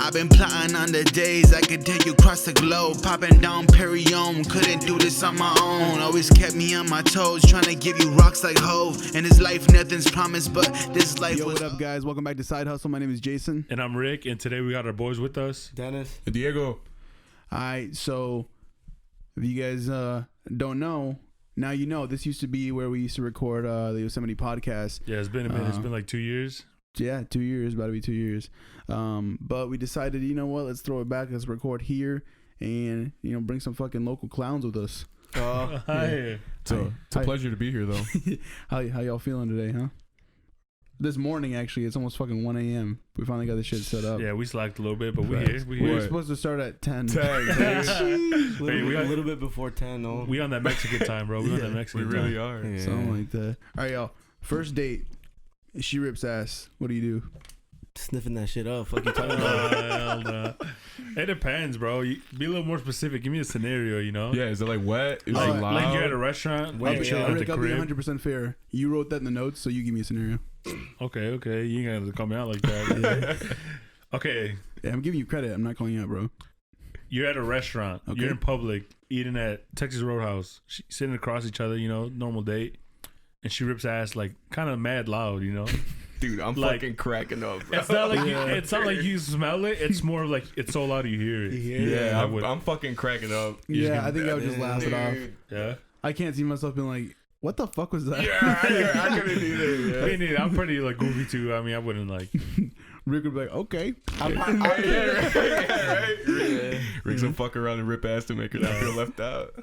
I've been plotting on the days I could take you across the globe. Popping down Perrion, couldn't do this on my own. Always kept me on my toes, trying to give you rocks like Hove. In this life, nothing's promised, but this life Yo, was... what up, guys? Welcome back to Side Hustle. My name is Jason. And I'm Rick, and today we got our boys with us. Dennis. Diego. Alright, so if you guys don't know, now you know. This used to be where we used to record the Yosemite podcast. Yeah, it's been a minute. It's been like 2 years. Yeah, 2 years, about to be 2 years. But we decided, you know what, let's throw it back. Let's record here and, you know, bring some fucking local clowns with us. Hi. So it's a pleasure to be here, though. How y'all feeling today, huh? This morning, actually, it's almost fucking 1 a.m. We finally got this shit set up. Yeah, we slacked a little bit, but we here. We were supposed to start at 10. 10. We A little bit before 10, though. We on that Mexican time, bro. We on that We Mexican really time. are. Yeah. Something like that. All right, y'all. First date. She rips ass. What do you do? Sniffing that shit up. Fuck you talking about? Hell no. It depends, bro. You, be a little more specific. Give me a scenario, you know? Yeah, is it like wet? Is Like- it loud? Like you're at a restaurant. Wait, I'm chilling at Rick, the I'll be crib. 100% fair. You wrote that in the notes, so you give me a scenario. Okay. You ain't got to call me out like that. Yeah. Okay. Yeah, I'm giving you credit. I'm not calling you out, bro. You're at a restaurant. Okay. You're in public eating at Texas Roadhouse. Sitting across each other, you know, normal date. And she rips ass like kind of mad loud, you know? Dude, I'm Like- fucking cracking up, bro. It's not like Yeah. it's not like you smell it. It's more like it's so loud you hear it. Yeah, I would. I'm fucking cracking up. Yeah, I think I would just laugh it off. Yeah. I can't see myself being like, what the fuck was that? Yeah, I couldn't either. Me neither. I'm pretty like goofy too. I mean, I wouldn't like. Rick would be like, okay. Yeah. Rick's gonna fuck around and rip ass to make her not feel left out.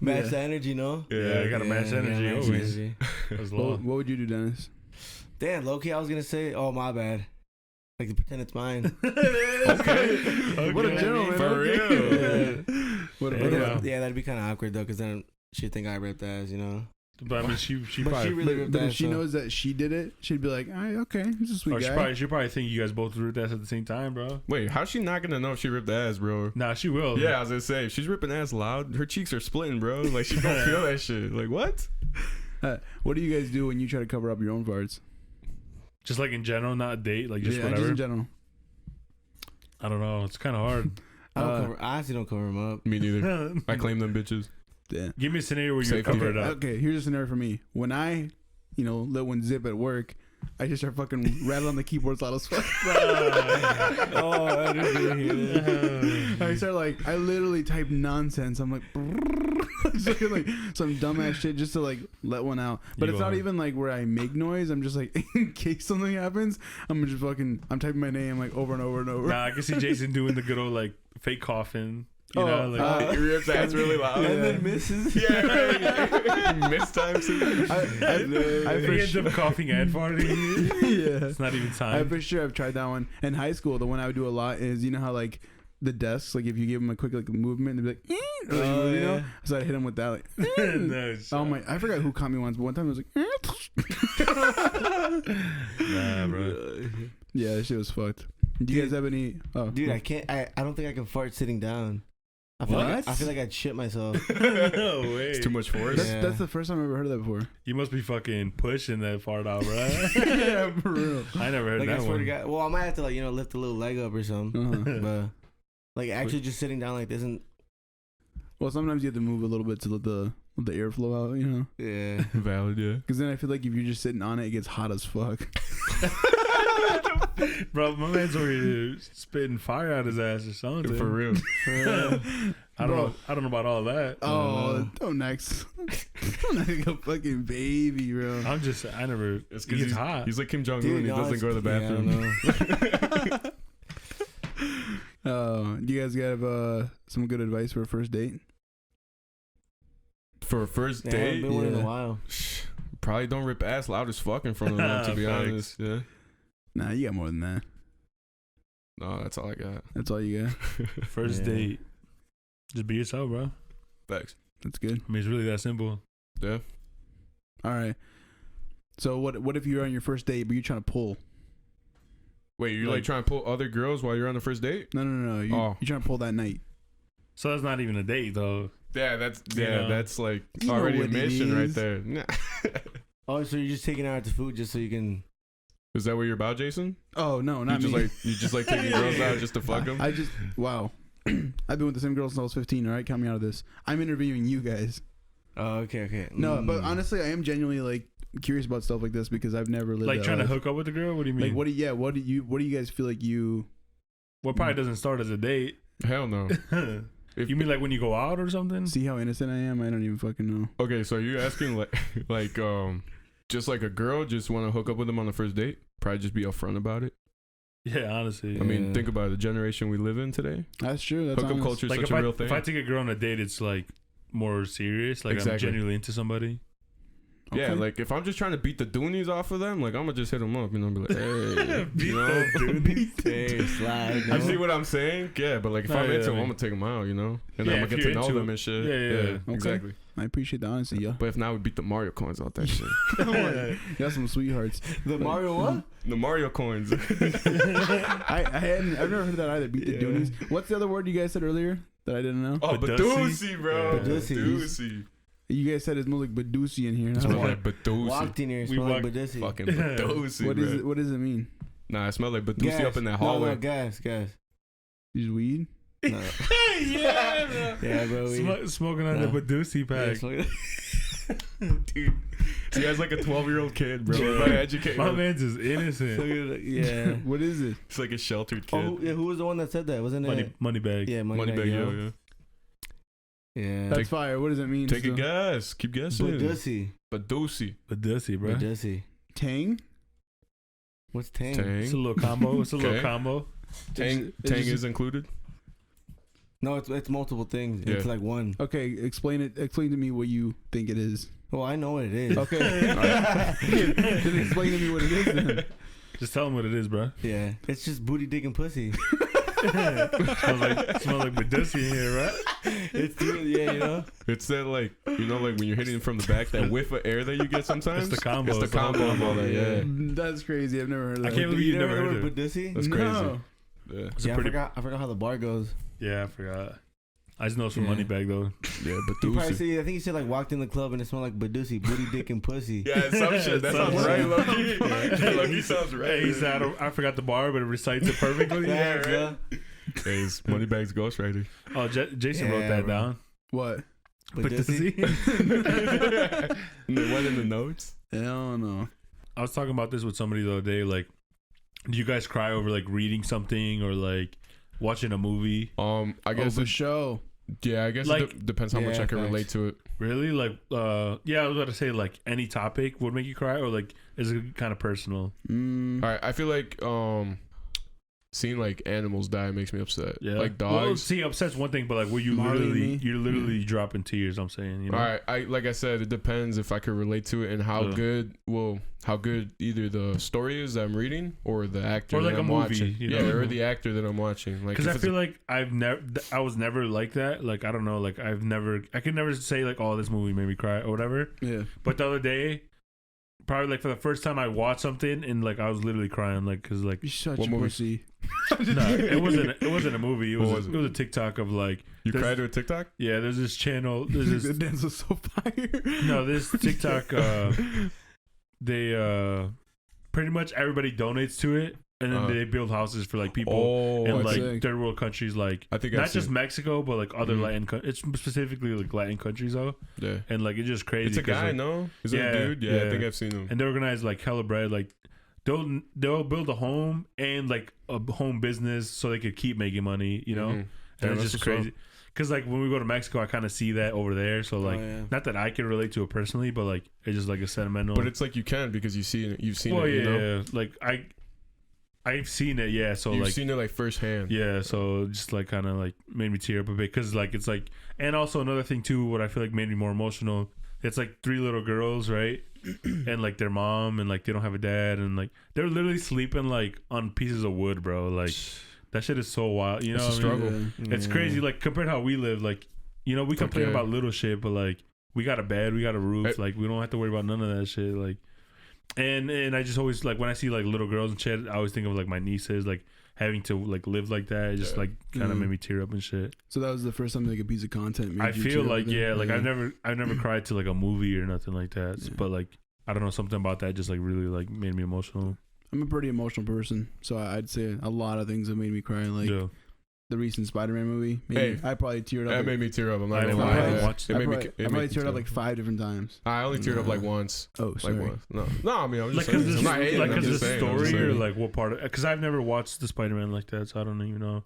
Match the energy, no? Yeah, I gotta match energy match always. energy. That's What, low. what would you do, Dennis? Damn, low-key, I was going to say, oh, my bad. Like, to pretend it's mine. Okay. What a gentleman. For real. What a Yeah. But yeah. then, yeah, that'd be kind of awkward, though, because then she'd think I ripped ass, you know? But I mean, she But probably. she really ripped But ass. if she so- knows that she did it, she'd be like, all right, okay, he's a sweet Or guy. she probably think you guys both ripped ass at the same time, bro. Wait, how's she not gonna know if she ripped ass, bro? Nah, she will. Yeah, I was gonna say, if she's ripping ass loud, her cheeks are splitting, bro. Like, she don't feel that shit. Like, what? What do you guys do when you try to cover up your own farts? Just like in general, not a date, like just yeah, whatever. just in general. I don't know. It's kind of hard. I actually don't cover them up. Me neither. I claim them bitches. Yeah. Give me a scenario where you Safety. cover it up. Okay, here's a scenario for me. When I, you know, let one zip at work, I just start fucking rattling the keyboards loud as fuck. Oh, I didn't even hear that. I start like, I literally type nonsense. I'm like, just like some dumbass shit just to like let one out. But You it's not are. even like where I make noise. I'm just like, in case something happens, I'm just fucking, I'm typing my name like over and over and over. Nah, I can see Jason doing the good old like fake coughing. You know, like He rips ass really loud. And then misses. Yeah, right. Miss time too. I he for ends sure, up coughing and farting. yeah. It's not even I time. for sure I've tried that one. In high school, the one I would do a lot is, you know how like the desks, like if you give them a quick like movement, they'd be like, or, like, Oh, you know? yeah. So I'd hit them with that, like, No, oh my, I forgot who caught me once, but one time I was like, Nah, bro. yeah, that shit was fucked. Do you guys have any? Oh, Dude, I can't. I don't think I can fart sitting down. I feel What? like I feel like I'd shit myself. No way. It's too much force. that's, Yeah. that's the first time I've ever heard of that before. You must be fucking pushing that fart out, bro. Yeah, for real. I never heard Like I that swear to one. God. Well, I might have to like lift a little leg up or something. Uh-huh. But like actually just sitting down like this and Well, sometimes you have to move a little bit to let the air flow out, you know? yeah. Valid, yeah. Because then I feel like if you're just sitting on it, it gets hot as fuck. Bro, my man's over here spitting fire out his ass or something. For real. I don't know about all that. Oh, don't act like a fucking baby, bro. I never. It's It gets he's hot. He's like Kim Jong Un. Dude, He no, doesn't go to the yeah, I bathroom. don't know. Do you guys have some good advice for a first date? For a first Yeah, I haven't date, been one in Yeah. a while. probably don't rip ass loud as fuck in front of them, to be Facts. honest. Yeah. Nah, you got more than that. No, that's all I got. That's all you got. First Yeah. date. Just be yourself, bro. Thanks. That's good. I mean, it's really that simple. Yeah. All right. So what if you're on your first date, but you're trying to pull? Wait, you're like trying to pull other girls while you're on the first date? No. You're trying to pull that night. So that's not even a date, though. Yeah, that's Yeah. that's like You know already a what it mission right is. there. Nah. Oh, so you're just taking her out to food just so you can Is that what you're about, Jason? Oh no, not you me. just like taking girls out just to fuck them? I just wow. I've been with the same girl since I was 15. All right, count me out of this. I'm interviewing you guys. Oh, okay. No, but honestly, I am genuinely like curious about stuff like this because I've never lived Like that trying life. to hook up with the girl. What do you mean? Like what do you guys feel like you? Well, probably doesn't start as a date. Hell no. You mean like when you go out or something? See how innocent I am? I don't even fucking know. Okay, so you're asking like just like a girl just want to hook up with them on the first date? Probably just be upfront about it. Yeah, honestly. I mean, think about it, the generation we live in today. That's true. That's Hookup honest. culture is like such if a real thing. if I take a girl on a date, it's like more serious. Like I'm Exactly. genuinely into somebody. Yeah, Okay. like if I'm just trying to beat the Doonies off of them, like I'm gonna just hit them up, you know, be like, hey, Beat you know, the Hey, slide. I see what I'm saying. Yeah, but like if No, I'm yeah, into them, I mean- I'm gonna take them out, you know, and Yeah, then I'm if gonna get to you're know into them it. and shit. Yeah. Okay. Exactly. I appreciate the honesty, yeah. But if not, we beat the Mario coins out that shit. You got some sweethearts. The Mario what? The Mario coins. I've never heard that either. Beat the Yeah. Doonies. What's the other word you guys said earlier that I didn't know? Oh, Badoosie. Badoosie, bro. Badoosie. Badoosie. You guys said it smells like Badoosie in here. It smells like Badoosie. Walked in here, We smelled like walked- Badoosie. Fucking Badoosie, What bro. is it? What does it mean? Nah, it smelled like Badoosie Gas. up in that No, hallway. gas. Use weed? No. Yeah, bro. Yeah, bro. Smoking on No. the Badoosie Yeah, pack. smoke- Dude, this guy's like a 12-year-old kid, bro. Yeah. Like, educated. My man's is innocent. yeah. What is it? It's like a sheltered kid. Oh, yeah, who was the one that said that? Wasn't it? Money bag. Yeah, Money bag, yo. yeah. Yeah. That's fire. What does it mean? Take a still? guess. Keep guessing. Badoosie. Badoosie. Badoosie, bro. Badoosie. Tang? What's Tang? It's a Tang. little combo. It's a little Okay. combo. Tang It's just- is included. No, it's multiple things. Yeah. It's like one. Okay, explain it. Explain to me what you think it is. Well, I know what it is. Okay. Then explain to me what it is then. Just tell him what it is, bro. Yeah. It's just booty, dick, and pussy. smells like Badoosie in here, right? It's yeah, you know. It's that like like when you're hitting from the back, that whiff of air that you get sometimes. It's the combo. It's the combo of all that. Yeah, That's crazy. I've never heard of that. I can't believe you never heard of of it. Badoosie? That's No. crazy. Yeah, It's a Yeah, pretty. I forgot how the bar goes. Yeah, I forgot. I just know it's from Yeah. Money Bag though. yeah, You probably Badoosie. see. I think you said like walked in the club and it smelled like Badoosie, booty, dick, and pussy. Yeah, some shit. That Some sounds shit. right, Loki. Loki sounds right. Hey, he said I forgot the bar, but it recites it perfectly. Yeah, right. bro. Hey, it's Moneybags Ghostwriter. Oh, Jason Yeah, wrote that bro. down. What? Badoosie. And they went in the notes. Hell no. I was talking about this with somebody the other day. Like, do you guys cry over like reading something or like watching a movie? I guess For show. yeah, I guess Like- it depends how much Yeah, I can facts. relate to it. Really? Like, yeah, I was about to say like any topic would make you cry, or like is it kind of personal? Mm. All right, I feel like seeing like animals die makes me upset. Yeah, like Well, dogs. see, upset's one thing, but like where you Marley and me. you're literally dropping tears. I'm saying, you know. All right, I like I said, it depends if I could relate to it and how Yeah. how good either the story is that I'm reading or the actor Or, like, that a I'm movie, watching. you Yeah, know? or the actor that I'm watching. Like, Because if I it's feel like I was never like that. Like I don't know, like I could never say like, oh, this movie made me cry or whatever. Yeah. But the other day, probably like for the first time, I watched something and like I was literally crying, like because like You such What a movie? pussy. no, it wasn't a movie. It What was was it was a TikTok of like you there's- cried to a TikTok. yeah. There's this channel. There's The this dance was so fire. no this TikTok. They pretty much everybody donates to it, and then Uh-huh. they build houses for like people Oh, in that's like sick. third world countries, like I think not I've just seen- Mexico, but like other Mhm. Latin. It's specifically like Latin countries though, Yeah, and like it's just crazy. it's a 'cause, guy. like, No, is it Yeah, a dude? Yeah, I yeah. think I've seen him. and they organize like hella bread. Like they'll build a home and like a home business so they could keep making money. You know, Mhm. and Yeah, it's that's just what's crazy. Because like when we go to Mexico, I kind of see that over there. So like, Oh, yeah. not that I can relate to it personally, but like it's just like a sentimental. But it's like you can because you've seen it. well, it. yeah, You know, yeah. Like I've seen it. Yeah, so you've like seen it like firsthand. yeah, so just like kind of like made me tear up a bit because like it's like, and also another thing too, what I feel like made me more emotional. It's like 3 little girls, right? And like their mom, and like they don't have a dad, and like they're literally sleeping like on pieces of wood, bro. Like that shit is so wild. You know, It's a what I mean? struggle. It's crazy. Like compared to how we live, like you know, we Fuck complain yeah. about little shit, but like we got a bed, we got a roof, Hey. like we don't have to worry about none of that shit. Like, and I just always like when I see like little girls and shit, I always think of like my nieces, like having to like live like that. It just Yeah. like kind of Mm. made me tear up and shit. So that was the first time like a piece of content made I you feel tear like up then? yeah, like I've never cried to like a movie or nothing like that. Yeah. But like I don't know, something about that just like really like made me emotional. I'm a pretty emotional person, so I'd say a lot of things have made me cry. Like Yeah. the recent Spider-Man movie. Hey, I probably teared up. That made me tear up. I'm not I gonna didn't lie. watch- Yeah. watch It I made me. probably, It I made probably me teared tear up like 5 different times. I only teared up like once. Oh, sorry. Like once. No. I mean, I'm Like, just cause saying. the, I'm not hating. like, I'm cause just the saying. I'm just story or saying. like what part of? Because I've never watched the Spider-Man like that, so I don't even know.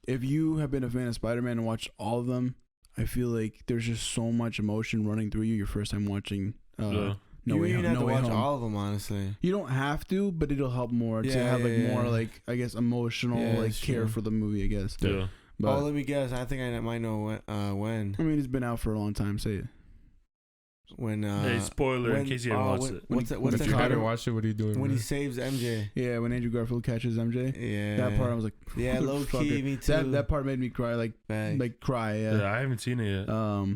If you have been a fan of Spider-Man and watched all of them, I feel like there's just so much emotion running through you your first time watching. Yeah. No you Way even Home. have to No Way watch Home. all of them, honestly. You don't have to, but it'll help more to Yeah, have like yeah, more yeah. like I guess emotional Yeah, like that's care true. for the movie. I guess. Yeah. But Let me guess. I think I might know when. I mean, it's been out for a long time. Say it. When Hey, spoiler in case you haven't watched it. What's that? What's If that? you called? haven't watched it, what are you doing? When he man? saves MJ. Yeah, when Andrew Garfield catches MJ. Yeah. That part I was like, Yeah, low key, motherfucker. me too. That part made me cry, Facts. like cry. Yeah. Yeah. I haven't seen it yet. Oh.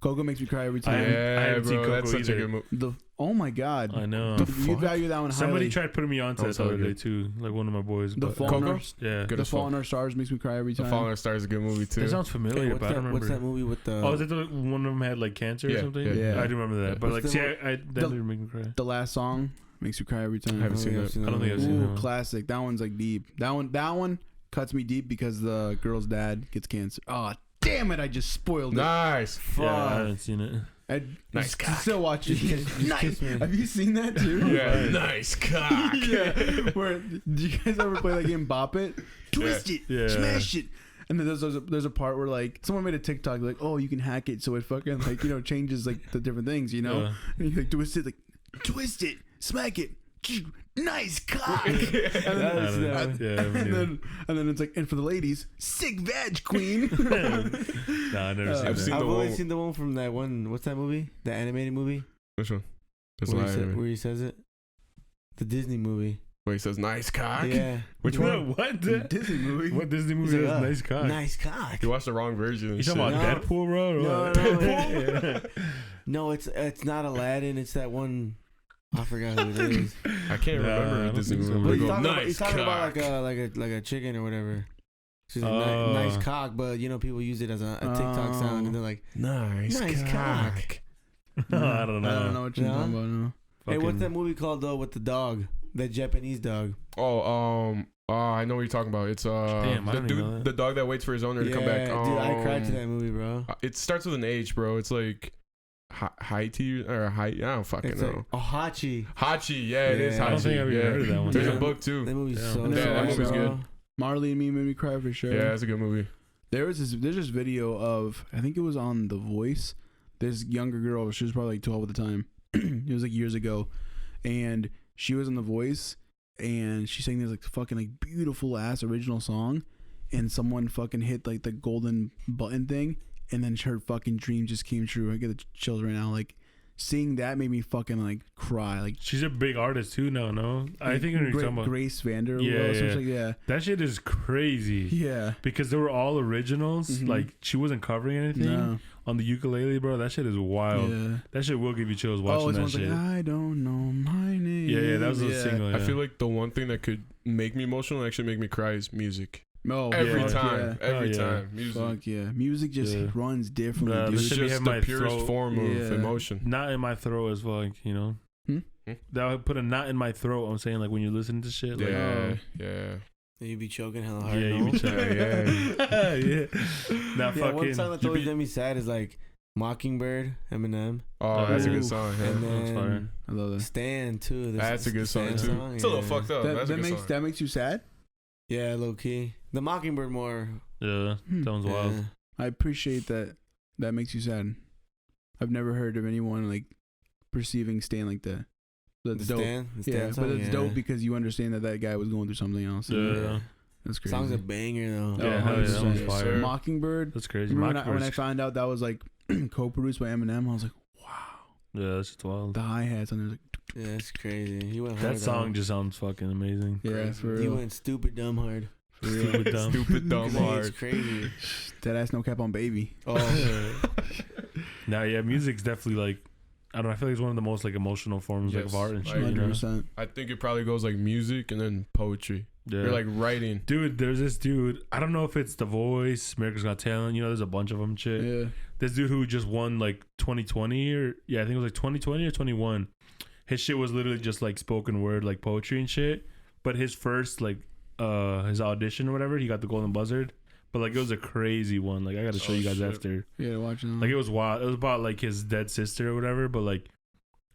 Coco makes me cry every I time. haven't- Yeah, haven't seen bro, Coco that's such a either. good movie. Oh my god. I know. You fuck? value that one Somebody highly. tried putting me onto Oh, it the other sorry. day too, like one of my boys. The But, Fault Coco? in Our- yeah. Good The as Fault fuck. in Our Stars makes me cry every The time. Fallen Star is a good movie too. That sounds familiar, Hey, but I don't remember. what's that movie with the? Oh, is it the one of them had like cancer or Yeah, something? yeah. I do remember that. Yeah. But like, What's see, the that didn't make me cry. The last song makes me cry every time. I haven't seen that. I don't think I've seen that Ooh, one. classic. That one's like deep. That one cuts me deep because the girl's dad gets cancer. Oh, damn it! I just spoiled it. Nice. Yeah, I haven't seen it. I Nice you cock. still watch it. Just Nice. kiss me. Have you seen that too? Yeah, nice cock. Yeah. Where do you guys ever play that game Bop It? Twist it, Yeah. smash it. And then there's a part where like someone made a TikTok like, oh, you can hack it so it fucking like changes like the different things, you know? Yeah. And you like twist it, smack it, nice cock. I and, don't know. then, Yeah, and then it's like, and for the ladies, sick veg queen. Nah, I never seen I've that. seen I've the only one- seen the one from that one. What's that movie? The animated movie Which one? That's where, live. where he says it. The Disney movie. Where he says nice cock. Yeah. Which What? one? What? Disney movie. What Disney He's movie like, has nice cock? Nice cock. You watched the wrong version. You talking about No. Deadpool, bro? or No, what? no, No, it's not Aladdin. It's that one. I forgot who it is. I can't Nah, I remember don't a Disney think so. movie. But They he's go, talking, about, nice he's talking about cock. like a chicken or whatever. She's like, Oh. nice cock, but people use it as a TikTok sound, and they're like, Nice cock. cock. I don't know. I don't know what you're No? talking about. No. "Hey, what's Fucking- that movie called though with the dog, that Japanese dog?" I know what you're talking about. It's Damn, I the don't even know that. the dog that waits for his owner to come back. dude, I cried to that movie, bro. It starts with an H, bro. It's like Haiti or Haiti. I don't fucking It's know. like Hachi. Hachi, yeah, it is Yeah. Hachi. I don't think I've even yeah. heard of that one. There's Yeah. a book too. That movie's Yeah. so Yeah, sad, that movie's bro. good. Marley and Me made me cry for sure. Yeah, it's a good movie. There's this video of, I think it was on The Voice. This younger girl, she was probably like 12 at the time. It was like years ago, and she was on The Voice, and she sang this like fucking like beautiful ass original song, and someone fucking hit like the golden button thing, and then her fucking dream just came true. I get the chills right now. Like seeing that made me fucking like cry. Like She's a big artist too now, no? I think you're talking about. Grace Vander. Yeah, yeah. Like, yeah, That shit is crazy. yeah. Because they were all originals. Mhm. Like, she wasn't covering anything No. on the ukulele, bro. That shit is wild. Yeah. That shit will give you chills watching Oh, that it's shit. like, I don't know my name. Yeah, that was a single. I Yeah. feel like the one thing that could make me emotional and actually make me cry is music. Oh, Every yeah. time. Yeah. Every Oh, yeah. time. Music. Fuck yeah. Music just Yeah. runs differently, Bruh, dude. this It's should be just in the my purest throat. form of Yeah. emotion. Not in my throat as fuck, you know? Hmm? That would put a knot in my throat. I'm saying, like, when you listen to shit. Like, Yeah, yeah. You be choking hella hard. yeah, no? you be trying. Yeah. Yeah. Now, Yeah, one fucking. song that's always made me sad is like Mockingbird, Eminem, Oh, that's a Ooh. good song. Yeah. and that's fire. then I love that. Stan too. That's a good song Stan too. It's a little yeah. fucked up. That's a good song. That makes you sad? Yeah, low key. The Mockingbird more. Yeah. Hmm. Sounds wild. Yeah. I appreciate that. That makes you sad. I've never heard of anyone like perceiving Stan like that. That's The dope. Stan, the Stan Yeah, song, but it's yeah. dope because you understand that that guy was going through something else. Yeah. That's crazy. Song's a banger though. Yeah, hell yeah, that 100%. one's Yes, fire. sir. Mockingbird. That's crazy. Remember when I Mockbird's- found out that was like co-produced by Eminem, I was like, wow. Yeah, that's just wild. The hi-hats and there's like, Yeah, it's crazy. He went hard. That song just sounds fucking amazing. yeah, for He real. went stupid dumb hard. For real. Stupid dumb. Stupid dumb It's hard. crazy. That ass no cap on baby. Oh, Now, yeah, music's definitely like, I don't know, I feel like it's one of the most like emotional forms like, Yes, of art and I shit, you know? 100%. I think it probably goes like music and then poetry. Yeah. You're like writing. Dude, there's this dude. I don't know if it's The Voice, America's Got Talent. You know, there's a bunch of them. Shit. Yeah. This dude who just won like 2020 or I think it was like 2020 or 21. his shit was literally just like spoken word, like poetry and shit. But his first like his audition or whatever, he got the golden buzzard. But like it was a crazy one. Like I got to show you guys after. Yeah, watching. Like it was wild. It was about like his dead sister or whatever. But like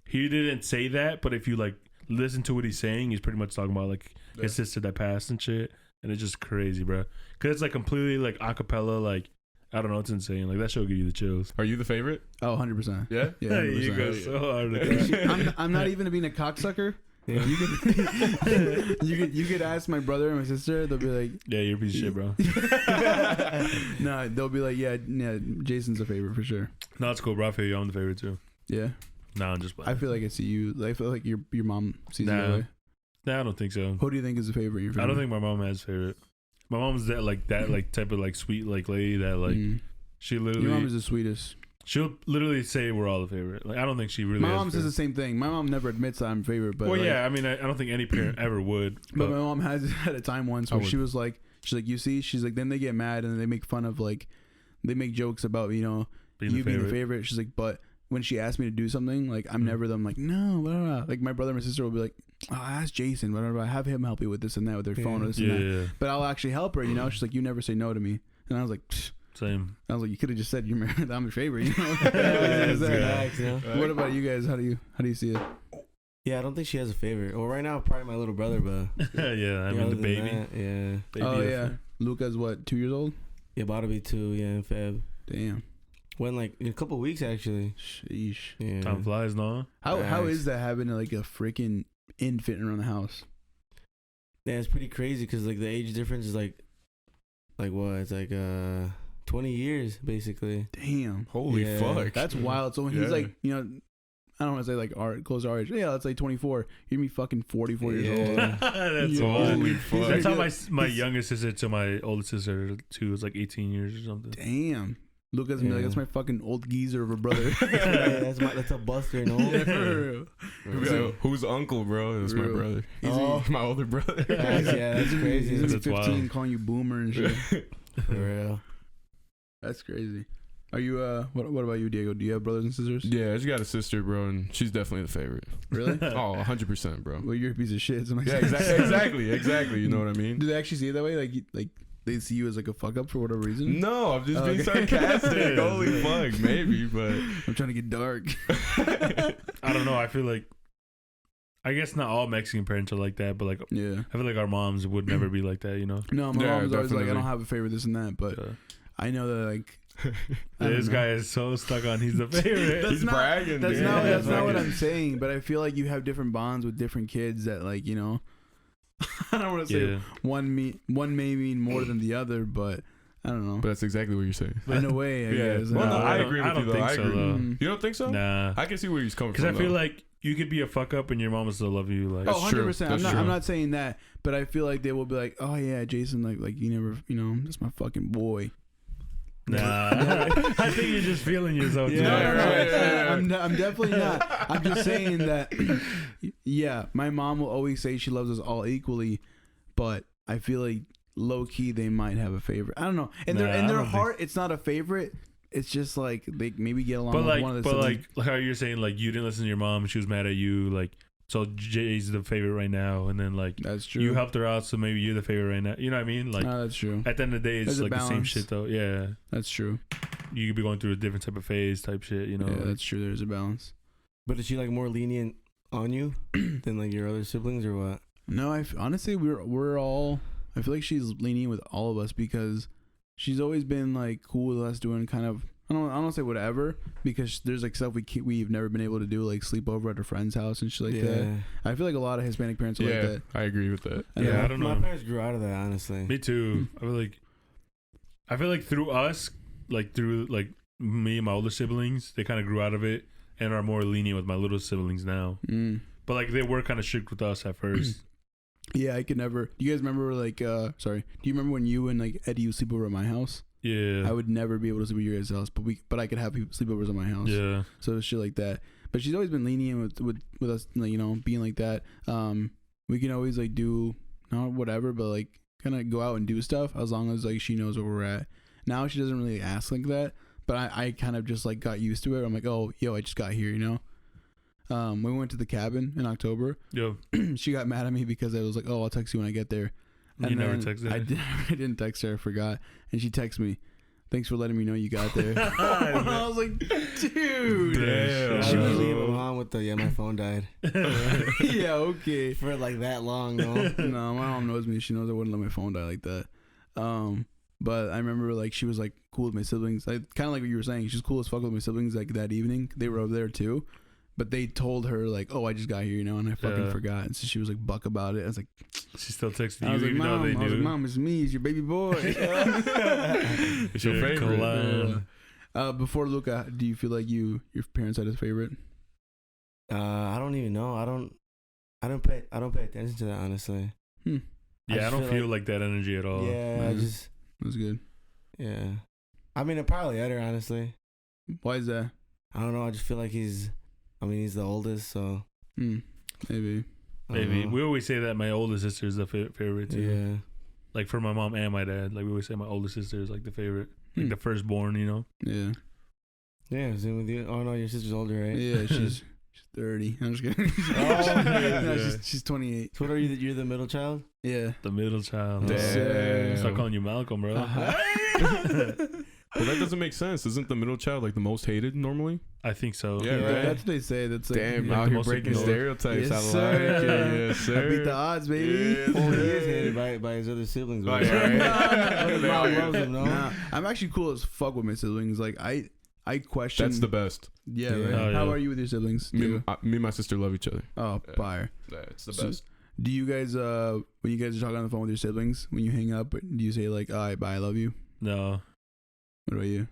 he didn't say that. But if you like listen to what he's saying, he's pretty much talking about like his sister that passed and shit. And it's just crazy, bro. Cause it's like completely like acapella. Like I don't know, it's insane. Like that show will give you the chills. Are you the favorite? Oh, 100%. Yeah. Yeah, Hey, you 100%. go so hard. With that. I'm not even being a cocksucker. Yeah. You could ask my brother and my sister. They'll be like, Yeah, you're a piece of shit, bro. no, they'll be like, yeah, Jason's a favorite for sure. No, it's cool, bro. I feel you. I'm the favorite too. Yeah, No, I'm just I playing. feel like I see you. I feel like your mom sees you that Nah. way. Nah, I don't think so. Who do you think is the favorite? Your favorite? I don't think my mom has favorite. My mom's that like type of like sweet like lady that like she your literally mom is the sweetest. she'll literally say we're all the favorite. Like I don't think she really. My has mom says the favorite. same thing. My mom never admits that I'm favorite, but Well, like, yeah. I mean, I don't think any parent ever would. But my mom has had a time once I where would. she was like, you see, she's like, then they get mad and they make fun of like, they make jokes about you being the favorite. She's like, but when she asked me to do something, like I'm never them like no, blah, blah, blah. Like my brother and my sister will be like, oh, ask Jason, blah, blah, blah. Have him help you with this and that with their phone or this and that. Yeah, But I'll actually help her. She's like, you never say no to me, and I was like. Psh. same. I was like, you could have just said I'm your favorite. Facts, you know? What about you guys? How do you see it? Yeah, I don't think she has a favorite. Well, right now, probably my little brother, but Yeah, I mean other the than baby. that, yeah, Baby Oh of- yeah, Luca's what, 2 years old? yeah, about to be 2, yeah, in Feb. Damn. When like in a couple weeks actually. Sheesh. Yeah. Time flies, no. How Facts. is that having like a freaking infant around the house? Yeah, it's pretty crazy because like the age difference is like what? It's like 20 years basically. Damn. Holy Yeah. fuck. That's wild. So when he's Yeah. like, I don't want to say like close to our age. Yeah, let's say 24. You're gonna be fucking 44 years old. Yeah. That's Yeah. wild. Holy He's fuck. That's how like, my youngest sister to my oldest sister too is like 18 years or something. Damn. Luca's gonna be like, Yeah. that's my fucking old geezer of a brother. Yeah, that's a buster, no? Yeah, for real. Yeah, who's uncle, bro? That's my Real. brother. Oh. My older brother. Facts, yeah, that's He's crazy. gonna be That's 15 wild. calling you boomer and shit. For real. That's crazy. Are you what about you, Diego? Do you have brothers and sisters? Yeah, I just got a sister, bro, and she's definitely the favorite. Really? Oh, 100%, bro. Well, you're a piece of shit. So Yeah, exactly. You know what I mean? Do they actually see it that way? Like they see you as like a fuck up for whatever reason? No, I'm just Oh, being okay. sarcastic. Holy fuck, maybe, but I'm trying to get dark. I don't know. I feel like, I guess not all Mexican parents are like that, but like Yeah. I feel like our moms would never be like that, you know. No, my Yeah, mom's always like, I definitely. don't have a favorite, this and that, but Yeah. I know that like I don't This know. guy is so stuck on he's the favorite. That's he's not- bragging. That's dude. not Yeah, that's not what fucking- I'm saying, but I feel like you have different bonds with different kids that like, I don't want to say Yeah. one may mean more than the other, but I don't know. But that's exactly what you're saying. In a way, I Yeah. guess. Well, no, I don't- agree I with you, don't though. think I so, agree. though. Mm. You don't think so? Nah. I can see where he's coming from. Because I feel though. like you could be a fuck up and your mom will still love you. Like, Oh, That's true. 100%. That's I'm true. not saying that, but I feel like they will be like, "Oh yeah, Jason, like you never, that's my fucking boy." nah. I think you're just feeling yourself. Yeah, too. no, no, right. I'm definitely not. I'm just saying that. Yeah, my mom will always say she loves us all equally, but I feel like low key they might have a favorite. I don't know. In Nah, their I don't think heart, it's not a favorite. It's just like they maybe get along But with like, one of the but siblings. like how you're saying, like you didn't listen to your mom, she was mad at you. Like, so Jay's the favorite right now, and then like That's true. you helped her out, so maybe you're the favorite right now. You know what I mean? Like No, that's true. at the end of the day, it's There's a like the same balance. shit though. Yeah, That's true. you could be going through a different type of phase, type shit. You know? Yeah, that's true. There's a balance. But is she like more lenient on you than like your other siblings or what? No, honestly we're all. I feel like she's lenient with all of us because she's always been like cool with us doing kind of. I don't say whatever because there's like stuff we've never been able to do, like sleep over at a friend's house and shit like that. I feel like a lot of Hispanic parents are like Yeah, that. I agree with that. Yeah, I don't My know. parents grew out of that, honestly. Me too. I feel like through us, like through like me and my older siblings, they kind of grew out of it and are more lenient with my little siblings now. Mm. But like they were kind of strict with us at first. Yeah, I could never. Do you guys remember like? Sorry. Do you remember when you and like Eddie would sleep over at my house? Yeah. I would never be able to sleep at your guys' house, but I could have sleepovers at my house. Yeah. So shit like that. But she's always been lenient with us, like, being like that. We can always like do not whatever, but like kind of go out and do stuff as long as like she knows where we're at. Now she doesn't really ask like that, but I kind of just like got used to it. I'm like, oh, yo, I just got here, We went to the cabin in October. Yo, She got mad at me because I was like, "Oh, I'll text you when I get there." you And never then texted. I didn't text her. I forgot, and she texted me, "Thanks for letting me know you got there." I was like, "Dude." Damn. I usually get my mom with the my phone died Yeah, okay. for like that long. No, No, my mom knows me. She knows I wouldn't let my phone die like that. But I remember like she was like cool with my siblings. I kind of like what you were saying. She's cool as fuck with my siblings. Like that evening, they were over there too. But they told her like, "Oh, I just got here, and I fucking forgot." And so she was like buck about it. I was like, She still texted I you was like, even though they knew. Mom, it's me. It's your baby boy." It's your You're a favorite. clown. Before Luca, do you feel like your parents had a favorite? I don't even know. I don't pay attention to that, honestly. Yeah, I don't just feel feel like that energy at all. Yeah, I Mhm. just That's good. yeah. I mean, it probably had her, honestly. Why is that? I don't know. I just feel like he's the oldest, so Maybe. I don't Maybe. know. We always say that my older sister is the favorite too. Yeah. Like for my mom and my dad. Like we always say my older sister is like the favorite. Like the firstborn, you know? Yeah. Yeah, same with you. Oh no, your sister's older, right? Yeah, she's 30. I'm just kidding. yeah. No, she's 28. So what are you? You're the middle child? Yeah. The middle child. Damn. Start calling you Malcolm, bro. Well, that doesn't make sense. Isn't the middle child like the most hated normally? I think so. Yeah, right. That's what they say. That's like, Damn, like out the here most breaking ignored. stereotypes. Yes, I sir. like it. Yes, I sir. beat the odds, baby. Yes, Well, he is sir. hated by his other siblings. Oh, But yeah, right. his mom loves him, no? Nah, I'm actually cool as fuck with my siblings. Like I question. That's the best. Yeah. Yeah. Right. Oh, How yeah. are you with your siblings? Me and my sister love each other. Oh, Yeah. fire. That's the So- best. Do you guys when you guys are talking on the phone with your siblings, when you hang up, do you say like, "All right, bye, I love you"? No. What about you?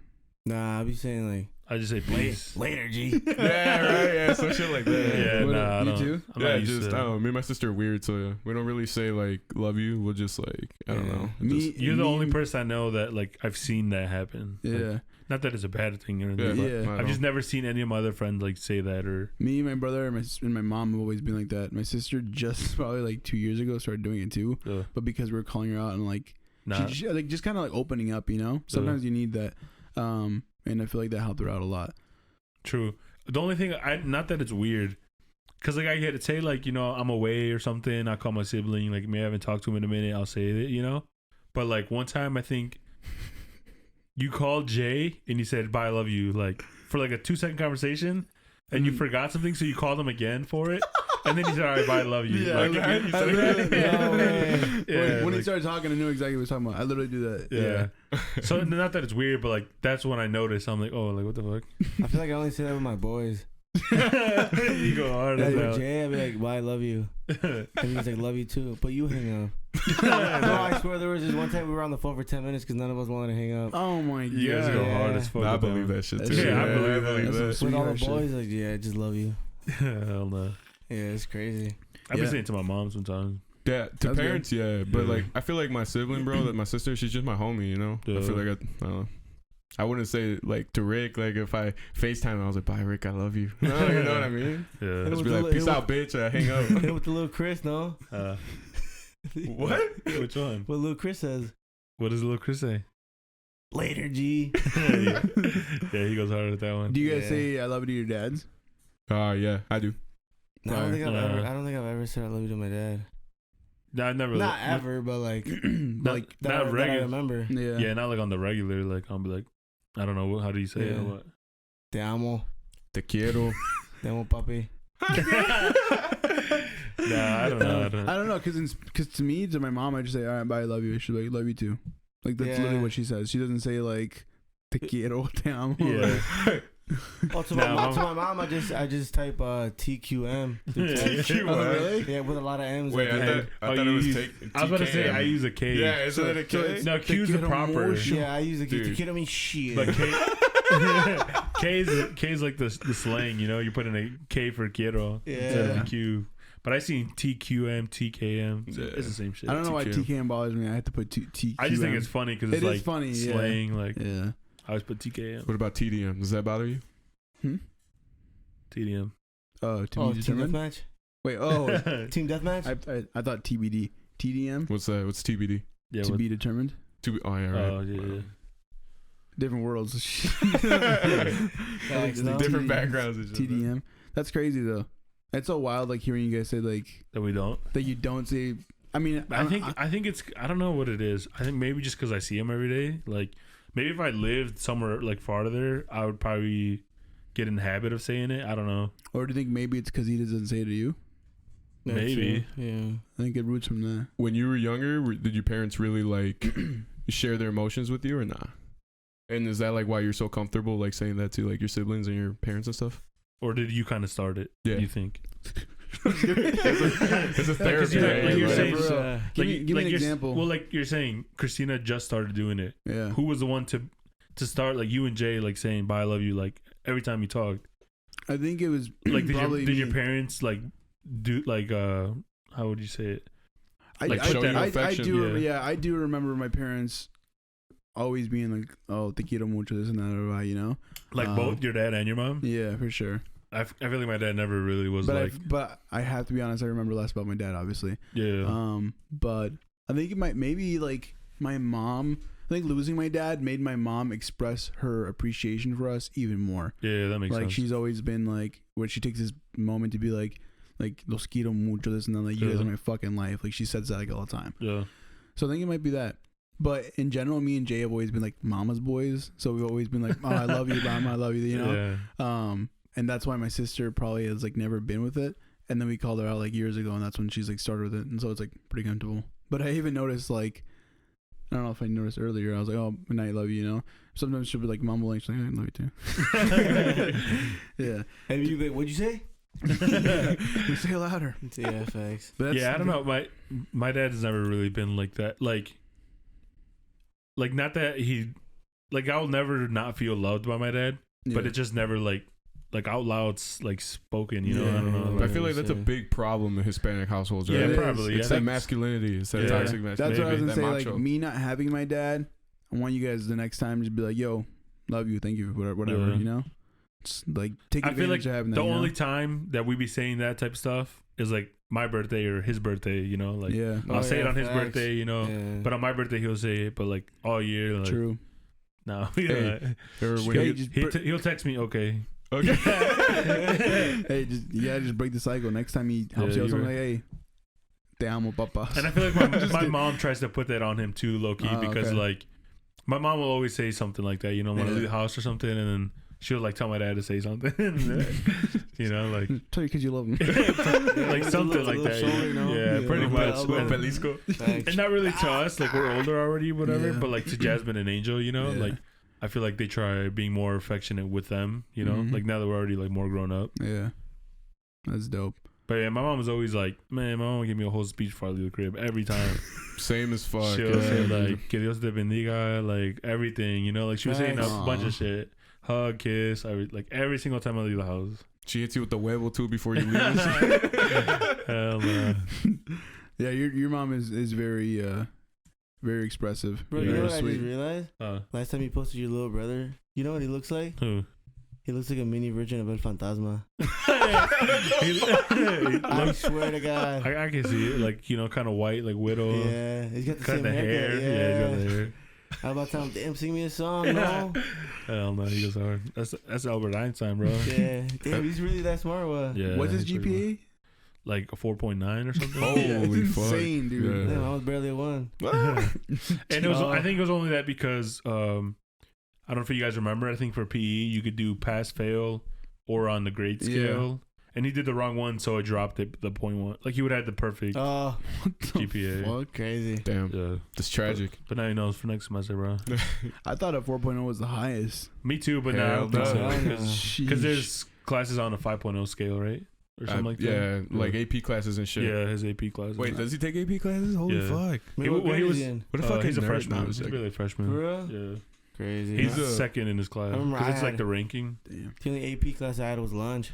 Nah, I be saying like I just say peace. later, G. Yeah, right. Yeah, some shit like that. Yeah, What- nah, I you don't. too? I'm Yeah, not used just to I don't know. Me and my sister are weird, so yeah, we don't really say like love you. We'll just like I don't Yeah. know. Me, Just- You're the me- only person I know that like I've seen that happen. Like, Yeah. not that it's a bad thing or yeah, anything. Yeah. But I've just never seen any of my other friends like say that or. Me, my brother, and my mom have always been like that. My sister just probably like 2 years ago started doing it too, but because we were calling her out and like Nah. she like just kind of like opening up, you know. Sometimes you need that, and I feel like that helped her out a lot. True. The only thing not that it's weird, cause like I get to say like I'm away or something. I call my sibling like maybe I haven't talked to him in a minute. I'll say it, But like one time I think you called Jay and you said bye, I love you, like for like a 2-second conversation, and you forgot something, so you called him again for it, and then he said all right, bye, I love you. Yeah, Like, I you literally- said- no Yeah, when he like- started talking, I knew exactly what he was talking about. I literally do that. Yeah. So not that it's weird, but like that's when I noticed. I'm like, oh, like what the fuck? I feel like I only say that with my boys. You go hard Like as with hell. Jay, I'd be like, "Bye, I love you," and he's like, "Love you too," but you hang up. No, I swear there was this one time we were on the phone for 10 minutes because none of us wanted to hang up. Oh my You guys god. go hard Yeah. as fuck. Nah, I with believe them. that shit That's too. shit. Yeah, I believe That's that. some With all the sweetheart shit. boys, like, yeah, I just love you. Hell no. Yeah, it's crazy. I've been Yeah. saying it to my mom sometimes. Yeah, to That's parents, yeah, but Yeah. like I feel like my sibling, bro, that my sister, she's just my homie, you know. I feel Yeah. like I don't know. I wouldn't say like to Rick, like if I FaceTime him, I was like, "Bye, Rick, I love you." You know what I mean? Yeah. It Just was be a like, li- "Peace it out, bitch," and I hang up. And with the little Chris, no? What? Which one? What little Chris says? What does little Chris say? Later, G. Yeah, he goes hard at that one. Do you guys Yeah. say "I love you" to your dads? Yeah, I do. No, I don't think I've Yeah. ever. I don't think I've ever said I love you to my dad. No, I never. Not ever, but like Not, Like, that, not that I regular. remember. yeah. Yeah, not like on the regular. Like I'll be like, I don't know. How do you say it? Yeah. Or what? Te amo. Te quiero. Te amo, papi. Nah, I don't know. I don't know, cause to me, to my mom, I just say, "All right, bye, I love you." She's like, "Love you too." Like that's Yeah. literally what she says. She doesn't say like "te quiero," "te amo." Yeah. Oh, to Nah, my mom, I just type TQM. through text. Oh, really? Yeah, with a lot of M's. Wait, at the end. I thought you it was use- take. I was about to say TKM. I use a K. Yeah, isn't it a So K? it's- No, Q's the Te proper. quiero mucho. Yeah, I use the Dude. Te quiero mi shit. But K's like the slang, you put in a K for quiero instead of Yeah. a Q. But I seen TQM, TKM. Yeah. It's the same shit. I don't know why TQ. TKM bothers me. I have to put TQM. I just think it's funny because it's It like is funny. Yeah. slang. Like Yeah. I always put TKM, What about TDM? Does that bother you? TDM. Oh, to Oh, be team determined. deathmatch. Wait. Oh, Team deathmatch. I thought TBD. TDM What's that? What's TBD? Yeah. to what- be determined. Oh yeah, right. Oh yeah. Different worlds. Thanks, no? Different backgrounds. and shit, right? TDM. That's crazy though. It's so wild, like hearing you guys say like That we don't. that you don't say. I mean, I think it's, I don't know what it is. I think maybe just because I see him every day. Like maybe if I lived somewhere like farther, I would probably get in the habit of saying it. I don't know. Or do you think maybe it's because he doesn't say it to you? That's Maybe. true. Yeah. I think it roots from that. When you were younger, did your parents really like share their emotions with you or not? And is that like why you're so comfortable like saying that to like your siblings and your parents and stuff? Or did you kind of start it? Yeah. You think? It's a therapy. Like you're right? saying, Give me an you're- example. Well, like you're saying, Christina just started doing it. Yeah. Who was the one to start, like you and Jay, like saying "bye, I love you" like every time you talked? I think it was Like probably did your me. parents like do like how would you say it? I, like, I, show you I affection? do. Yeah. Yeah, I do remember my parents always being like, "Oh, te quiero mucho," this and that, or you know. Like both your dad and your mom? Yeah, for sure. I feel like my dad never really was But like but I have to be honest. I remember less about my dad, obviously. yeah. But I think it might maybe like my mom. I think losing my dad made my mom express her appreciation for us even more. Yeah, that makes Like sense. she's always been like, when she takes this moment to be like los quiero mucho, this and then like you guys Yeah. are my fucking life. Like she says that like all the time. Yeah. So I think it might be that. But in general, me and Jay have always been like mama's boys. So we've always been like, "Oh, I love you, mama, I love you," you know. Yeah. And that's why my sister probably has like never been with it. And then we called her out like years ago, and that's when she's like started with it. And so it's like pretty comfortable. But I even noticed like, I don't know if I noticed earlier. I was like, "Oh, good night, love you," you know. Sometimes she'll be like mumbling, she's like, "I love you too." Yeah. Have you been? What'd you say? You say it louder. Yeah, facts. But that's- Yeah, I don't know. My dad has never really been like that. Like not that he, like I'll never not feel loved by my dad, but Yeah. it just never like out loud like spoken. You know, Yeah. I don't know. I Like, feel like that's a big problem in Hispanic households, right? yeah, it is. probably. It's Yeah. that masculinity. It's that Yeah. toxic That's masculinity. what I was gonna that say. macho. Like me not having my dad, I want you guys the next time just be like, "Yo, love you, thank you, whatever." Yeah. You know, it's like take I feel advantage like of having that. the you know? only time that we be saying that type of stuff is like my birthday or his birthday. You know, like yeah, I'll Oh, say it yeah, on his facts. birthday. You know, Yeah. but on my birthday he'll say it. But like all year, like true. no. Hey, Or when Hey, you, just He'll text me, okay. okay. hey, just break the cycle. Next time he helps Yeah, you out, something you're like, "Hey, te amo, papa." And I feel like my mom tries to put that on him too, low key, because okay. like my mom will always say something like that, you know, when I Yeah. leave the house or something, and then she'll like tell my dad to say something, you know, like Tell you because you love him. like something like that. shoulder, You know? you know? Yeah, Yeah. pretty Elbow, much. elbow. And, Pelisco. Facts. and not really to us, like we're older already, whatever. Yeah. But like to Jasmine and Angel, you know, Yeah. like I feel like they try being more affectionate with them, you know, Mhm. like now that we're already like more grown up. Yeah, that's dope. But yeah, my mom was always like, man, my mom would give me a whole speech before I leave the crib every time. Same as fuck. She'll say yeah. like "Que Dios te bendiga," like everything, you know, like she was saying a Nice. bunch Aw. of shit, hug, kiss, like every single time I leave the house. She hits you with the huevo too before you leave. Hell no. Yeah, your mom is very very expressive. Bro, Yeah. you know Very what I sweet. just realized? Last time you posted your little brother, you know what he looks like? Who? He looks like a mini version of El Fantasma. He I look- swear to God. I can see it, like, you know, kind of white, like widow. Yeah, he's got the Cut same the hair. haircut. Yeah, he's got the hair. I'm about to tell him, damn, sing me a song, no? Hell no, he goes hard. That's Albert Einstein, bro. Yeah, damn, he's really that smart, what? Yeah. What's his he's pretty GPA? like a 4.9 or something. Holy it's fuck. insane, dude. Yeah. Damn, I was barely a 1. And it was, I think it was only that because I don't know if you guys remember. I think for PE you could do pass, fail, or on the grade Yeah. scale. And he did the wrong one, so it dropped it the 0.1. Like he would have had the perfect Oh, What the GPA. fuck? crazy. Damn. Yeah, That's tragic. but now he knows for next semester, bro. I thought a 4.0 was the highest. Me too, but now I Hell don't think so no. because Sheesh. there's classes on a 5.0 scale, right, or something like that. Yeah, like AP classes and shit. Yeah, his AP classes. Wait, does he take AP classes? Holy Yeah. fuck. Wait, He- what well, he grade was- is he in? What a fucking he's a nerd. freshman. No, He's it's like- really a freshman. For real? Yeah, Crazy. he's He's a- second in his class I remember because I it's like had- the ranking. Damn. The only AP class I had was lunch.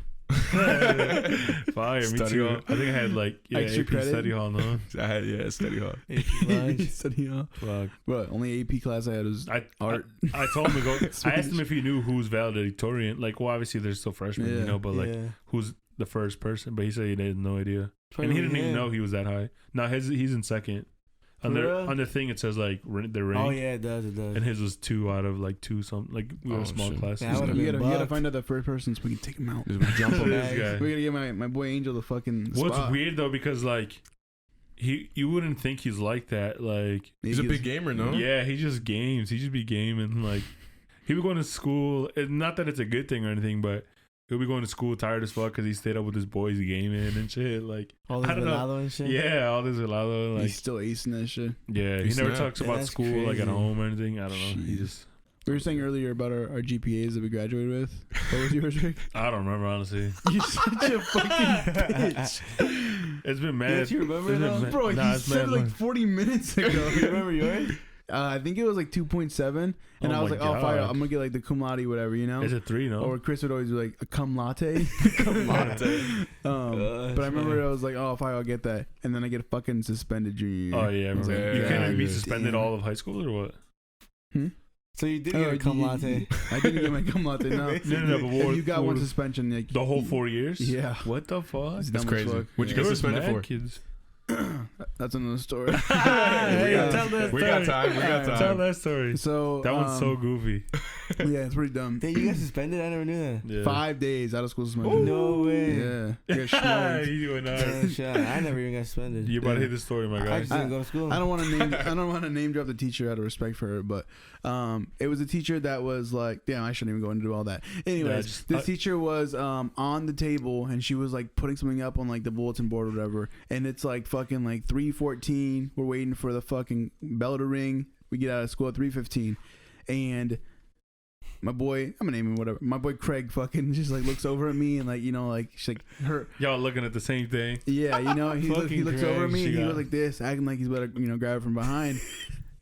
Fire, me Study too. hall. I think I had like Extra AP credit? study hall. No, I had, yeah, study hall. AP lunch. Study hall. fuck. Bro, only AP class I had was I art. I told him to go. Swedish. I asked him if he knew who's valedictorian. Like, well, obviously there's still freshmen, Yeah. you know, but like yeah. who's the first person? But he said he had no idea, Probably and he didn't even him. know he was that high. Now he's in second. On For their real? on their thing, it says like their rank. Oh yeah, it does. It does. And his was 2 out of like 2 something. Like we were Oh, a small shit. class. Yeah, I would've You been gotta bucked. find out the first person so we can take him out. Just jump him. This guy. We gotta get my boy Angel the fucking What's spot. weird though, because like you wouldn't think he's like that. Like He's a big gamer, no? yeah, he just games. He just be gaming. Like he be going to school. Not that it's a good thing or anything, but he'll be going to school tired as fuck because he stayed up with his boys gaming and shit. Like All this I don't know. Velado and shit. yeah, all this helado. Like He's still acing that shit. yeah, he He's never not. talks Yeah, about that's school like at crazy. home or anything. I don't know. He Jeez. just We were saying earlier about our GPAs that we graduated with. What was yours, Rick? I don't remember honestly. You're such a fucking bitch. It's been mad. Don't you remember It's been though? mad- Bro, nah, he it's said mad it like long. 40 minutes ago. You remember yours? I think it was like 2.7. And Oh I was my like, oh, fire. God. I'm going to get like the cum laude, whatever, you know? Is it 3? No. Or Chris would always be like, a cum latte. Cum latte. But I remember I was like, oh, fine, I'll get that. And then I get fucking suspended junior year. Oh yeah, I remember. Yeah, You couldn't be good. suspended Damn. all of high school or what? So you did Oh, get a cum you- latte. I didn't get my cum latte, no. No, but And what- you got what- one suspension. Like, The whole 4 years? Yeah. What the fuck? It's That's dumb as crazy. fuck. What'd you There get was suspended mad for? kids. That's another story. Hey, Yeah. tell that We got story. time. We got Tell Tell time. that story. So That one's so goofy. yeah, it's pretty dumb. Dang, you got suspended? I never knew that. Yeah. 5 days out of school suspension. No way. Yeah, get smoked. You doing Yeah, that? shit, I never even got suspended. You about to Yeah. hit the story, my I guy. just didn't go to school. I don't want to name. I don't want to name drop the teacher out of respect for her, but it was a teacher that was like, damn, I shouldn't even go into all that. Anyways, just- this teacher was on the table and she was like putting something up on like the bulletin board or whatever, and it's like fucking like 3:14. We're waiting for the fucking bell to ring. We get out of school at 3:15, and my boy, I'm gonna name him whatever. My boy Craig fucking just like looks over at me and like, you know, like she's like her. Y'all looking at the same thing. Yeah, you know, he Fucking looks over at Craig, me and she he got- goes like this, acting like he's about to, you know, grab it from behind.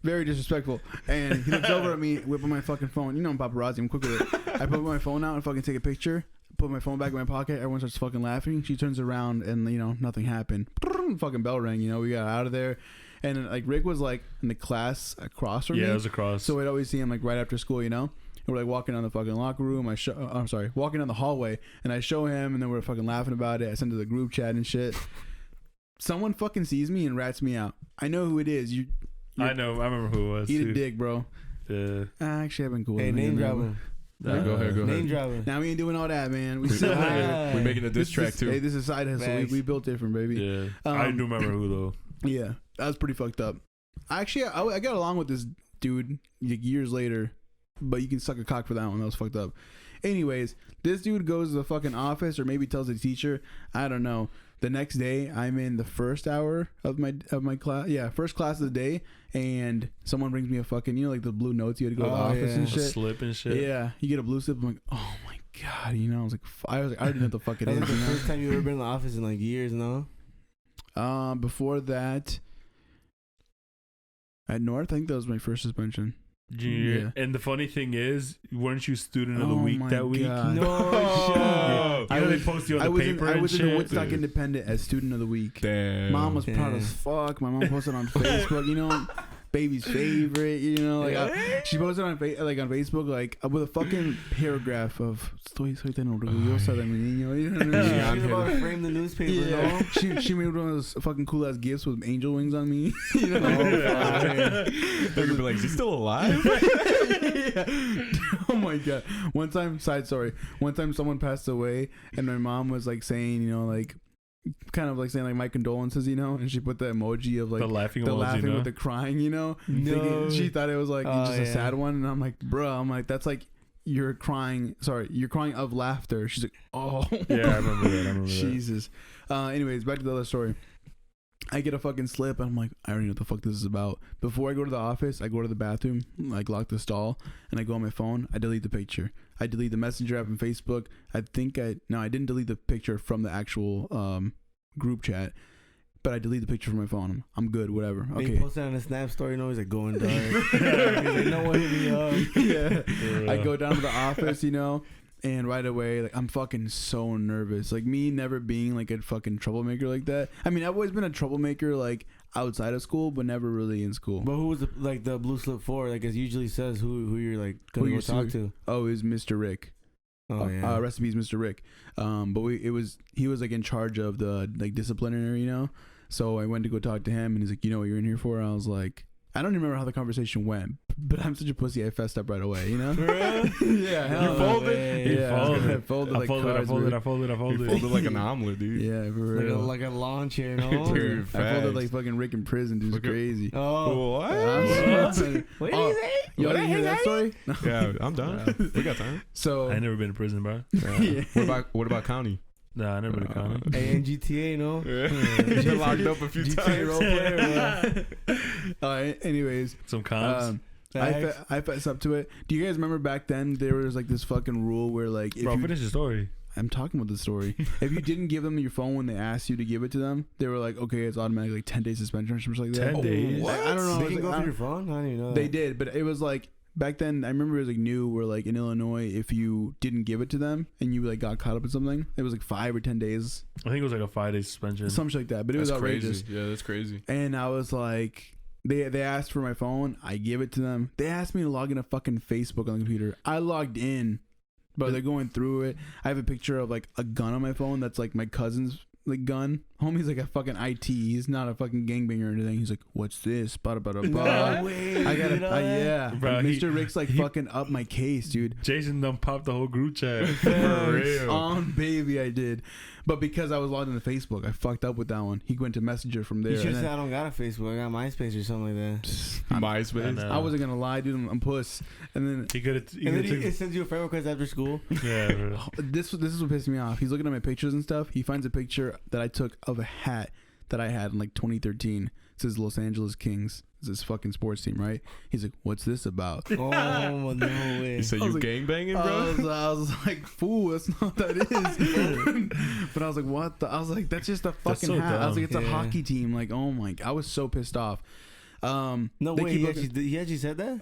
Very disrespectful. And he looks over at me, whipping my fucking phone. You know I'm paparazzi, I'm quick with it. I put my phone out and fucking take a picture, put my phone back in my pocket, everyone starts fucking laughing. She turns around and, you know, nothing happened. Fucking bell rang, you know, we got out of there. And like Rick was like in the class across from me. Yeah, it was across. So I'd always see him like right after school, you know? And we're like walking down the fucking locker room. I'm sorry, walking down the hallway, and I show him, and then we're fucking laughing about it. I send to the group chat and shit. Someone fucking sees me and rats me out. I know who it is. I know. I remember who it was. Eat too. a dick, bro. Yeah. Actually, I've been cool. Hey, with name him, drop man. him. Yeah, go ahead, go ahead. Name drop him. Now we ain't doing all that, man. We We- still We're making a diss track Hey, too. this is a side hustle. Facts. We built different, baby. Yeah. Um, I do remember who though. Yeah, that was pretty fucked up. Actually, I got along with this dude like, years later, but you can suck a cock for that one. That was fucked up. Anyways, this dude goes to the fucking office or maybe tells the teacher. I don't know. The next day, I'm in the first hour of my class. Yeah, first class of the day, and someone brings me a fucking, you know, like the blue notes you had to go to the Oh, office yeah. and A shit. slip and shit. Yeah, you get a blue slip. I'm like, oh my god, you know. I was like, I already know what the fuck it That is. was the You know? first time you ever been in the office in like years, no? Before that, at North, I think that was my first suspension. Junior year. And the funny thing is, weren't you student of the Oh week my that week? God. No Yeah. shit. You know, they post you on the paper I and was in shit. the Woodstock Independent as student of the week. Damn. Mom was proud Yeah. as fuck. My mom posted on Facebook, you know, baby's favorite, you know, like she posted on on Facebook like with a fucking paragraph of "Estoy tan orgullosa de mi niño," you know what I mean? Yeah, She was about to frame the newspaper, Yeah. no? She made one of those fucking cool ass gifts with angel wings on me. You know? They're gonna be like, is he still alive? Yeah. Oh my god. One time, side story. One time someone passed away and my mom was like saying, you know, like kind of like saying like my condolences, you know, and she put the emoji of like The laughing the emoji, laughing no? with the crying, you know. No. Thinking- she thought it was like Oh, just a yeah. sad one, and I'm like, bro, I'm like, that's like you're crying. Sorry, you're crying of laughter. She's like, oh, Yeah, I remember that. I remember that. Jesus. Anyways, back to the other story. I get a fucking slip, and I'm like, I already know what the fuck this is about. Before I go to the office, I go to the bathroom, like lock the stall, and I go on my phone. I delete the picture. I delete the Messenger app and Facebook. I didn't delete the picture from the actual group chat, but I delete the picture from my phone. I'm good, whatever. They Okay. posted on a Snap story, you know, he's like going dark. He's like, no one hit me up. Yeah. I go down to the office, you know, and right away, like, I'm fucking so nervous. Like, me never being like a fucking troublemaker like that. I mean, I've always been a troublemaker like outside of school, but never really in school. But who was the blue slip for? Like, it usually says who you're like gonna Who go you're talk suing. to. Oh, it was Mr. Rick. Oh yeah. Recipes, Mr. Rick. But he was like in charge of the like disciplinary, you know. So I went to go talk to him, and he's like, "You know what you're in here for?" I was like, "I don't even remember how the conversation went, but I'm such a pussy. I fessed up right away, you know." For real? Yeah, hell You no. folded? Yeah, folded. I folded I like folded, I cards, folded, dude. I folded, I You folded. folded like an omelet, dude. Yeah, for real. Like a lawn chair, you know? Dude, I folded facts. like fucking Rick in prison, dude. It's Look at- crazy. Oh. What? What Oh, did he say? Y'all didn't hear that story? No. Yeah, I'm done. We got time. So I ain't never been to prison, bro. Yeah. What about county? Nah, I never been to county. Hey, and GTA, no? You've been locked up a few GTA role times. player, anyways, Some cons. I fess up to it. Do you guys remember back then there was like this fucking rule where like if Bro, you, finish the story. I'm talking about the story. If you didn't give them your phone when they asked you to give it to them, they were like, okay, it's automatic like 10 days suspension or something like that. 10 days? What? I don't know. They It was can go like, through your phone? I didn't even know they that. did, but it was like back then. I remember it was like new where like in Illinois, if you didn't give it to them and you like got caught up in something, it was like 5 or 10 days, I think it was like a 5-day suspension. some shit like that. But it was That's outrageous. crazy. Yeah, that's crazy. And I was like, they asked for my phone. I give it to them. They asked me to log in a fucking Facebook on the computer. I logged in, but they're going through it. I have a picture of like a gun on my phone that's like my cousin's like gun. Homie's like a fucking IT. He's not a fucking gangbanger or anything. He's like, what's this? Bada bada No bada. way. I got you know to that? yeah. Bro, Mr. Rick's like fucking up my case, dude. Jason done popped the whole group chat. For real. On baby, I did. But because I was logged into Facebook, I fucked up with that one. He went to Messenger from there. You should and have then- said I don't got a Facebook. I got MySpace or something like that. MySpace. know. I wasn't gonna lie, dude. I'm puss. And then He could have. And then it sends you a friend request after school. Yeah, bro. this is what pissed me off. He's looking at my pictures and stuff. He finds a picture that I took of a hat that I had in like 2013. It says Los Angeles Kings. It's this fucking sports team, right? He's like, "What's this about?" Oh, no way. You say I was you like- gangbanging, I bro? was like, "Fool, that's not what that is." But I was like, "What?" I was like, "That's just a That's fucking so hat." I was like, "It's a dumb. Yeah. hockey team." Like, oh my! I was so pissed off. No they way. keep He looking- actually said that?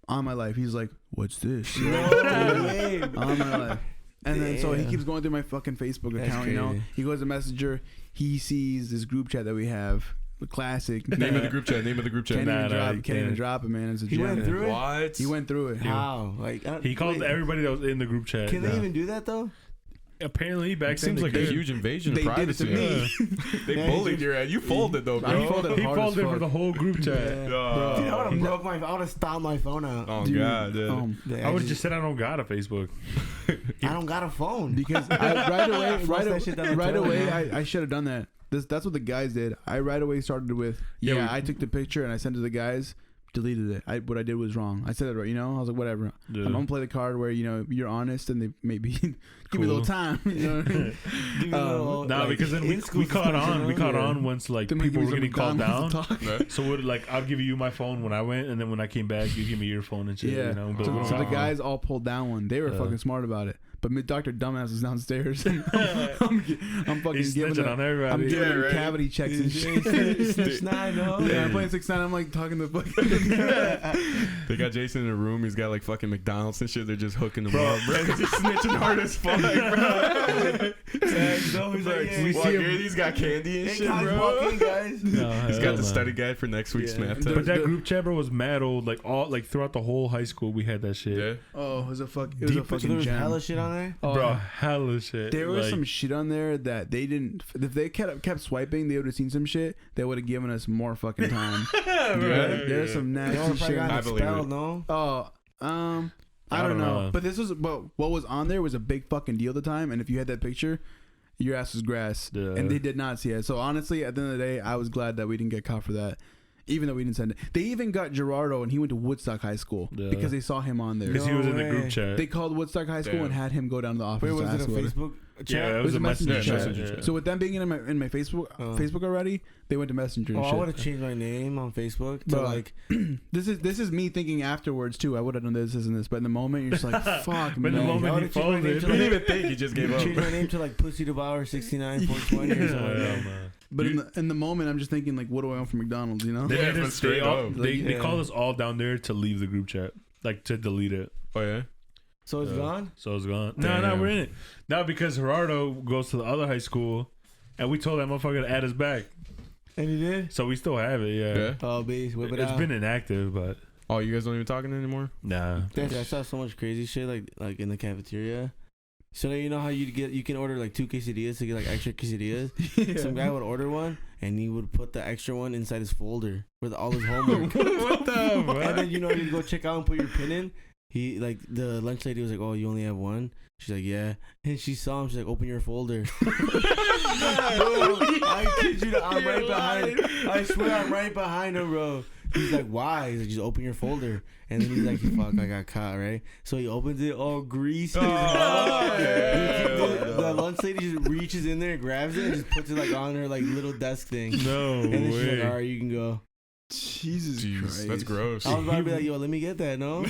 on my life. He's like, "What's this?" No way. On my life. And then so he Damn. keeps going through my fucking Facebook That's account, you know. crazy. He goes to Messenger. He sees this group chat that we have, the classic. Name of the group chat. Name of the group chat. Can't even Nah, drop. you Can't even can't. drop it, man. It's a He gem. went through it? What? He went through it. How? Like He called wait, everybody that was in the group chat. Can they now. even do that though? Apparently, back It then seems they like a could. huge invasion They of did it to privacy. me. They Yeah, bullied he your ass. You folded though, I bro. folded. He hard as folded for fuck. the whole group chat. Dude, Yeah. I would have He- broke I would have stomped my phone out. Oh Dude, god, yeah. I would just said I don't got a Facebook. I don't got a phone. Because right away, Flush that shit down the right toilet, away, man. I should have done that. That's what the guys did. I right away started with, yeah, we- I took the picture and I sent it to the guys, deleted it. What I did was wrong. I said it right, you know. I was like, whatever. Yeah. I'm gonna play the card where you know you're honest and they maybe give me a little Cool. time. You know what I mean? Give me a little, Nah, like, because then we in-school caught on. suspension, We huh? caught Yeah. on once like Then we people give were me getting some called down. McDonald's to talk. Right? So would like I'll give you my phone when I went, and then when I came back, you give me your phone and shit. Yeah. You know, So, but so the guys all pulled down one. They were Yeah. fucking smart about it. But Dr. Dumbass is downstairs. I'm fucking he's giving snitching them, on everybody. I'm giving Yeah, them right. cavity checks and shit. Snitch 9, no? Yeah, I'm playing 6'9". I'm like talking to fucking. They got Jason in a room. He's got like fucking McDonald's and shit. They're just hooking him Bro. up, bro. He's snitching hard as fuck, bro. He's He's like, like, yeah, we see see him- He's got candy and hey, shit, guys, bro. walk in, guys. No, He's hell got the no. study guide for next week's Yeah. Snapchat. But that The- group chat, bro, was mad old. Like all, like throughout the whole high school, we had that shit. Yeah. Oh, it was a fuck. It was a Deep- So fucking there was gem. hella shit on there? Oh, Bro, hella shit. there was like, some shit on there that they didn't. If they kept swiping, they would have seen some shit. They would have given us more fucking time. Yeah, There's some They all nasty probably shit. got I believe expelled, it. no? Oh, I don't know. But this was, but what was on there was a big fucking deal at the time. And if you had that picture, your ass was grass. Yeah. And they did not see it. So honestly, at the end of the day, I was glad that we didn't get caught for that. Even though we didn't send it. They even got Gerardo and he went to Woodstock High School Yeah. because they saw him on there. Because he No was in the way. group chat. They called Woodstock High School Damn. and had him go down to the office. Wait, to was it ask a about Facebook yeah, chat? it was a messenger messenger chat. chat. Yeah. So with them being in my Facebook already, they went to Messenger Oh, and I shit. would have changed my name on Facebook to Bro, like. This is me thinking afterwards too. I would have done this and this, but in the moment you're just like, fuck, But in the man. moment I he would've changed my name folded. to, He didn't even think. He just gave up. Change my name to like Pussy Devour 69 420 or something like that. But in the moment, I'm just thinking like, what do I want from McDonald's? You know? They Yeah, made but us straight stay all, up. they Yeah. called us all down there to leave the group chat, like to delete it. Oh yeah. So it's Yeah. gone? So it's gone. No, Damn. we're in it. Now because Gerardo goes to the other high school, and we told that motherfucker to add us back. And you did? So we still have it, yeah. Yeah. Oh, beast. Whip it It's out. been inactive, but Oh, you guys don't even talking anymore? nah. Dude, I saw so much crazy shit like in the cafeteria. So you know how you can order like 2 quesadillas to get like extra quesadillas. Some guy would order one, and he would put the extra one inside his folder with all his homework. What the fuck? And then you go check out and put your pin in. He like the lunch lady was like, "Oh, you only have one." She's like, "Yeah," and she saw him. She's like, "Open your folder." Bro, I kid you not, I'm right behind. I swear I'm right behind him, bro. He's like, "Why?" He's like, "Just open your folder." And then he's like, "Fuck, I got caught, right?" So he opens it, all greasy. The lunch lady just reaches in there, grabs it, and just puts it like on her like little desk thing. No And then she's way. like, "All right, you can go." Jesus Jeez, Christ. that's gross. I was about to be like, "Yo, let me get that." No,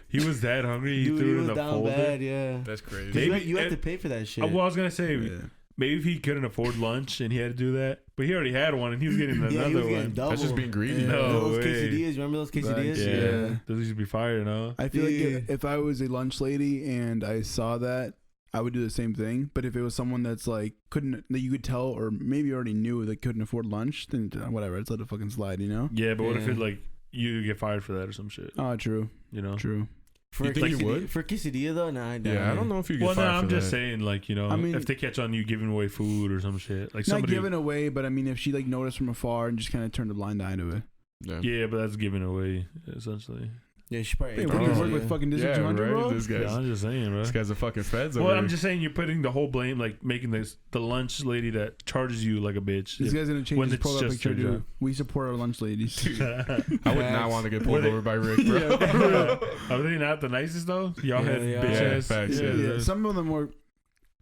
He was that hungry. He dude, threw he it in was the down folder. bad. Yeah. That's crazy. Maybe- You have to pay for that shit. Well, I was gonna say Yeah. maybe if he couldn't afford lunch and he had to do that, but he already had one and he was getting Yeah, he another was getting one. double. That's just being greedy. Yeah. No those way. quesadillas. Remember those quesadillas? Yeah, Yeah. those used to be fire, no? I feel like Yeah. if I was a lunch lady and I saw that, I would do the same thing. But if it was someone that's like that you could tell or maybe already knew they couldn't afford lunch, then whatever, let's let it fucking slide, you know? Yeah, but what if Yeah. it like you get fired for that or some shit? Oh, true, You know? true. For You think you would? For quesadilla though, nah, I doubt Yeah, I it. don't know if you get Well, no, fired I'm for just that. saying, like, you know, I mean- if they catch on you giving away food or some shit, like Not somebody. giving away, but I mean, if she like noticed from afar and just kind of turned a blind eye to it. Yeah. Yeah, but that's giving away essentially. Yeah, she probably. Hey, ate what do you Oh, work quesadilla. with fucking District Yeah, 200, right? bro? This Yeah, guy's I'm just saying, bro. this guy's a fucking feds Well, over I'm here. just saying you're putting the whole blame, like making the lunch lady that charges you like a bitch. This guy's gonna change when his it's profile just picture their to job. "We support our lunch ladies." I would not want to get pulled Were they- over by Rick, bro. Are they not the nicest though? Y'all Yeah, had they bitch are. ass. Facts, Yeah, Yeah, yeah. some of them were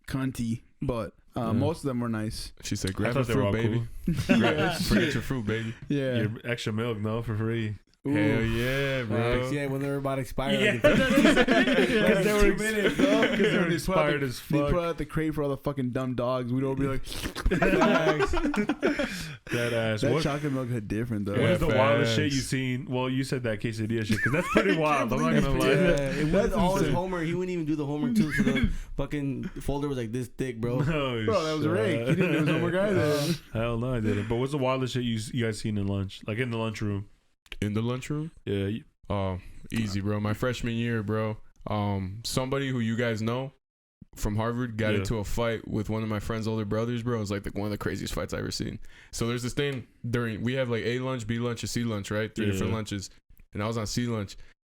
cunty, but Yeah. most of them were nice. She said, I "Grab a thought they were fruit, all baby. cool. Grab, forget your fruit, baby." Yeah. Your extra milk, no, for free. Ooh. Hell yeah, bro. Facts, yeah, when they were about to expire. Yeah, like, because they were 2 minutes, bro. Because they were They put out expired the- as They fuck. put out the crate for all the fucking dumb dogs. We'd all be like, That ass. that What, chocolate milk hit different though. what is the wildest shit facts. you seen? Well, you said that quesadilla shit because that's pretty wild. I'm not gonna lie. Yeah, it was That's all his insane. homework. He wouldn't even do the homework too. So the fucking folder was like this thick, bro. No, Bro, that was shit. Rick. He didn't do his homework either. Hell no, I didn't. But what's the wildest shit you guys seen in lunch? Like in the lunchroom? In the lunchroom? Yeah. Oh, easy, bro. My freshman year, bro. Somebody who you guys know from Harvard got Yeah. into a fight with one of my friend's older brothers, bro. It was like one of the craziest fights I ever seen. So there's this thing we have like A lunch, B lunch, and C lunch, right? Three different Yeah. lunches. And I was on C lunch.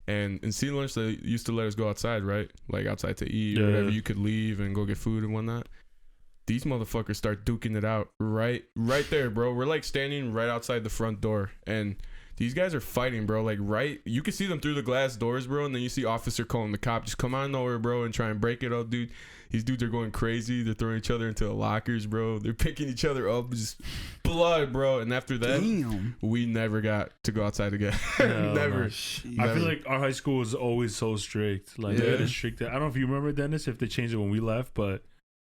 And in C lunch, they used to let us go outside, right? Like outside to eat or Yeah. whatever. You could leave and go get food and whatnot. These motherfuckers start duking it out right there, bro. We're like standing right outside the front door. And these guys are fighting, bro. Like, you can see them through the glass doors, bro. And then you see Officer Cole and the cop just come out of nowhere, bro, and try and break it up, dude. These dudes are going crazy. They're throwing each other into the lockers, bro. They're picking each other up. Just blood, bro. And after that, Damn. we never got to go outside again. Hell Never. no. Shit. I Never. feel like our high school was always so strict. Like they had Yeah. a strict. I don't know if you remember, Dennis, if they changed it when we left, but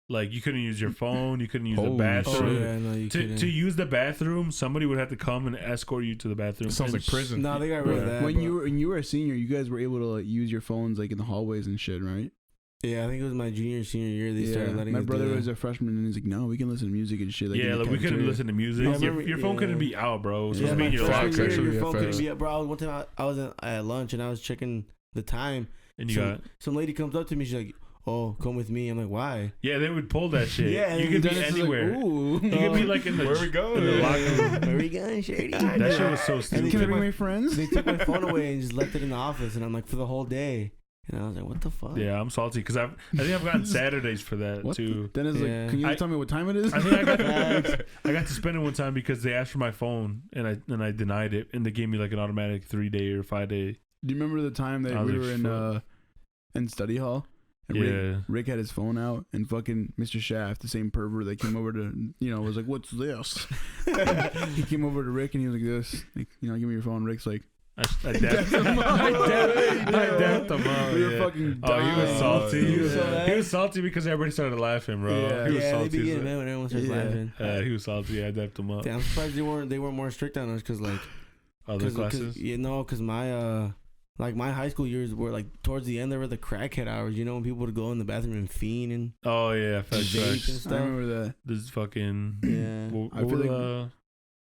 like you couldn't use your phone, you couldn't use the Holy Oh bathroom. shit. yeah, no, you To couldn't. use the bathroom, somebody would have to come and escort you to the bathroom. It sounds And like prison. No, they got rid of Bro, that. when bro. you were a senior, you guys were able to like use your phones like in the hallways and shit, right? Yeah, I think it was my senior year. They started letting my us do brother that. was a freshman and he's like, no, we can listen to music and shit. Like, in yeah, the like we couldn't cafeteria. listen to music. I Your, remember- your phone yeah. couldn't be out, bro. It was Yeah, supposed to be my in your freshman Facts, locker. year, actually, your yeah, phone couldn't facts. be up, bro. One time I was at lunch and I was checking the time. And you some, got some lady comes up to me. She's like, "Oh, come with me." I'm like, "Why?" yeah, they would pull that shit. Yeah, you and could be Dennis is like, anywhere. ooh. You could be like in the Where we going? in the locker room. Where we going, Shady? That shit was so And they stupid. Can I took bring my- my friends? They took my phone away and just left it in the office, and I'm like, for the whole day. And I was like, "What the fuck?" Yeah, I'm salty because I think I've gotten Saturdays for that What? too. Dennis is Yeah. like, can you I- tell me what time it is? I think I got to spend it one time because they asked for my phone and I denied it and they gave me like an automatic 3-day or 5-day. Do you remember the time that I was we like, were in study hall? And Yeah. Rick had his phone out, and fucking Mr. Shaft, the same pervert that came over to, was like, "What's this?" He came over to Rick, and he was like, "This, like, give me your phone." Rick's like, I dapped him up. I dapped him up. We were yeah. fucking Oh, he was dying. salty. He was so mad. He was salty because everybody started laughing, bro. Yeah. He was Yeah, they salty. be getting mad when everyone starts Yeah. laughing. He was salty. I dapped him up. Damn, I'm surprised they weren't more strict on us because like Other classes. because my like my high school years were like towards the end there were the crackhead hours, when people would go in the bathroom and fiend and Oh yeah, facts, vape and facts. I stuff. remember that. This fucking Yeah. What, I feel were like-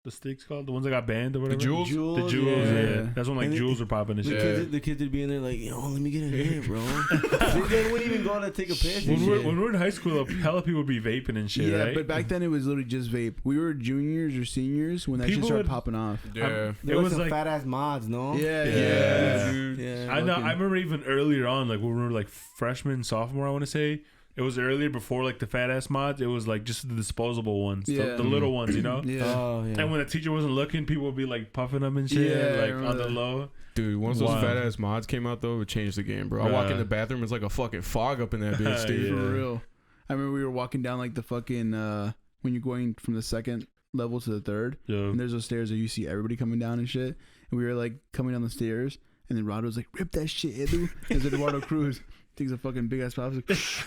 the the sticks called? The ones that got banned or whatever? The Juuls? The Juuls, yeah. That's when like And Juuls were popping and The shit. kids would be in there like, yo, let me get a hit, bro. They wouldn't even go to take a piss. When and we shit. were in high school, hella people would be vaping and shit, Yeah, right? but back then it was literally just vape. We were juniors or seniors when that shit People started would- popping off. Yeah. There it was was some like fat ass mods, no? Yeah. dude. Yeah. I know. fucking- I remember even earlier on, like when we were like freshmen, sophomore, I want to say. It was earlier before like the fat ass mods. It was like just the disposable ones, Yeah. the little ones, you know. Yeah. Oh yeah. And when the teacher wasn't looking, people would be like puffing them and shit, Yeah, I like remember on the that. low. Dude, once those Wow. fat ass mods came out though, it changed the game, bro. I walk in Bruh. the bathroom, it's like a fucking fog up in that bitch, dude. Yeah. For real. I remember we were walking down like the fucking when you're going from the second level to the third, Yo. and there's those stairs that you see everybody coming down and shit. And we were like coming down the stairs, and then Rod was like, "Rip that shit, Edu." It's Eduardo Cruz. Takes a fucking big ass pop. He's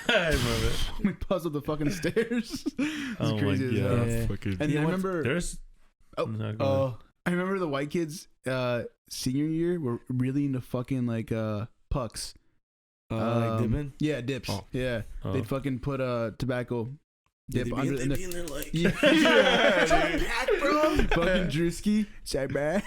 like, I remember it. we puzzle up the fucking stairs. It's Oh my crazy as God. hell. Yeah. Fucking, And Yeah, I what's- remember, There's. Oh. No, go ahead. Oh. I remember the white kids senior year were really into fucking like pucks. Like dipping. Yeah, dips. Oh. Yeah, Oh. they'd fucking put tobacco dip They'd be under in the there like, yeah, pack, bro. fucking Drewski, sorry, bro.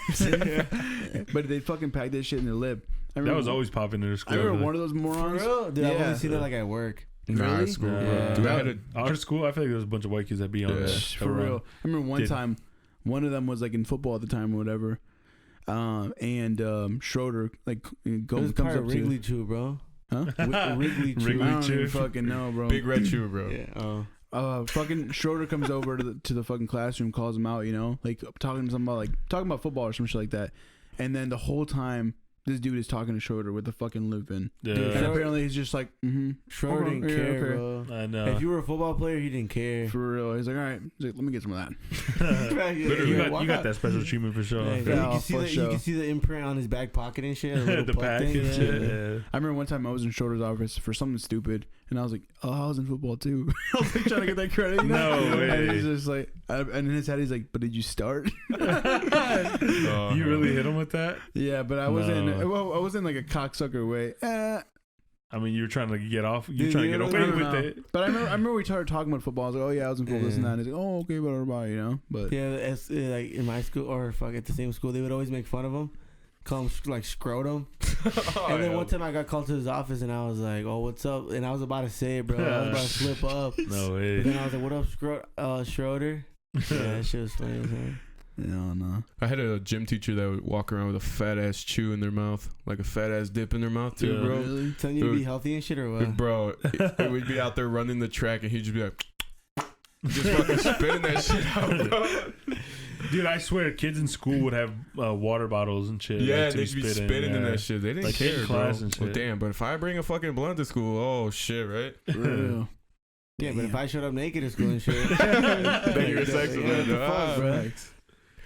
But they fucking packed that shit in their lip. I That remember, was always popping in their I school. remember one of those For morons. real? Dude, I've Yeah. only seen that like at work. nah, Really? school, bro. Yeah. Dude, I had a Our school, I feel like there was a bunch of white kids that be on Yeah. that. For real. I remember one Did- time, one of them was like in football at the time or whatever. And Schroeder like It comes was up part of to Wrigley Chew, bro. huh? Wrigley Chew. Wrigley I don't Chew. even fucking know, bro. big red shoe, bro. Yeah. Oh. Fucking Schroeder comes over to the fucking classroom, calls him out, you know, like talking about football or some shit like that. And then the whole time, this dude is talking to Schroeder with the fucking lip in. Yeah. Dude, And Schroeder- apparently he's just like, Schroeder Okay, didn't yeah, care, okay. bro. I know. If you were a football player, he didn't care. for real. He's like, all right. He's like, let me get some of that. Literally, you walk got out. that special treatment for sure. Yeah, you, Yeah, can see for the, sure. you can see the imprint on his back pocket and shit. A little The puck pack thing, and yeah. shit. Yeah. I remember one time I was in Schroeder's office for something stupid, and I was like, oh, I was in football too. I was like trying to get that credit. You know? No way. And he's just like, and in his head, he's like, but did you start? You really hit him with that? Yeah, but I wasn't. No. Well, I wasn't like a cocksucker way. I mean, you were trying to get off. You're Dude, trying to you get know, away I don't with know. it. But I remember we started talking about football. I was like, oh yeah, I was in football, this and that. And he's like, oh okay, blah, you know. But Yeah, like in my school or fuck at the same school, they would always make fun of him, call him like scrotum. And then one time I got called to his office and I was like, "Oh, what's up?" And I was about to say it, bro. I was about to slip up. No But way. then I was like, "What up, Schroeder?" Yeah, that shit was funny. Man. no. I had a gym teacher that would walk around with a fat ass chew in their mouth, like a fat ass dip in their mouth too, Yeah. bro. Really? Telling you to be Dude. healthy and shit or what? Bro, we'd be out there running the track and he'd just be like, just fucking spitting that shit out, bro. Dude, I swear, kids in school would have water bottles and shit. Yeah, like, to they'd be spitting in yeah. that shit. They didn't Like, in care, class bro. and Well, shit. damn, but if I bring a fucking blunt to school, oh shit, right? Real. Yeah, but if I showed up naked at school and shit, Then you're a sex yeah, what offender. the fuck, bro?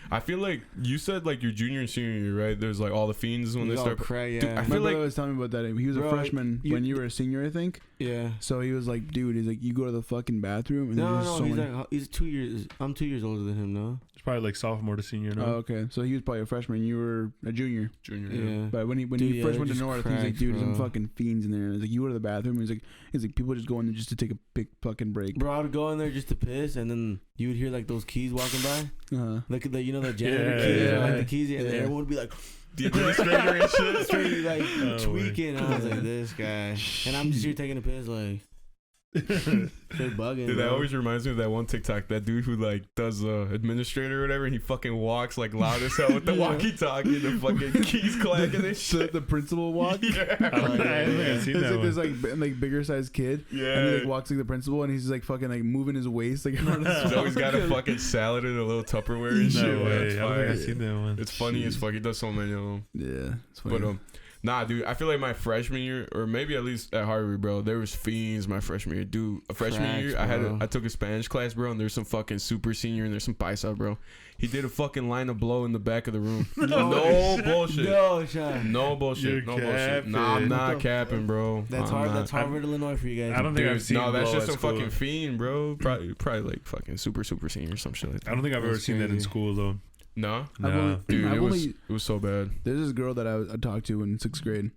I feel like you said like your junior and senior year, right? There's like all the fiends when they We all start. cry, yeah. Dude, I My feel brother like was telling me about that. He was a Bro, freshman you- when you were a senior, I think. yeah. So he was like, dude, he's like, you go to the fucking bathroom and No, there's no, so he's many. like he's 2 years. I'm 2 years older than him, no? It's probably like sophomore to senior. No? Oh, okay. So he was probably a freshman. You were a junior. junior. Yeah. But when he Dude, he yeah, first they're went to just North, he's like, cracks, dude, there's some bro. fucking fiends in there. He's like, you go to the bathroom. He's like, people just go in there just to take a big fucking break. Bro, I would go in there just to piss, and then you would hear like those keys walking by, like the the janitor Yeah, keys, yeah, or, like yeah. the keys, and Yeah. everyone would be like The administrator and shit. straight like Oh, tweaking. I was like, this guy, and I'm just here taking a piss, like they're bugging. Dude, that bro. always reminds me of that one TikTok. That dude who like does administrator or whatever, and he fucking walks like loud as hell with the Yeah. walkie-talkie, the fucking keys clacking and the, shit. the principal walk. Yeah, I don't think I've seen that There's one. like this bigger sized kid, and he like yeah. walks like the principal, and he's like fucking like moving his waist like. He's always got a fucking salad in a little Tupperware and shit. No Yeah, way. it's I don't think fire. I've seen that one. It's funny as fuck. He does so many of them. Yeah, it's funny. But nah, dude, I feel like my freshman year, or maybe at least at Harvard, bro, there was fiends my freshman year. Dude, a freshman Cracks, year, bro. I took a Spanish class, bro, and there's some fucking super senior and there's some paisa, bro. He did a fucking line of blow in the back of the room. No bullshit. No, Sean. No bullshit. You're No bullshit. capping. Nah, I'm What not the capping, bro. That's I'm hard. not. That's Harvard, Illinois for you guys. I don't think Dude, I've seen. no, that's blow just at some school. fucking fiend, bro. Probably like fucking super senior or some shit like that. I don't think I've ever That's seen that in crazy. school though. No, I've No. only- dude, I've it was only- so bad. There's this girl that I talked to in 6th grade.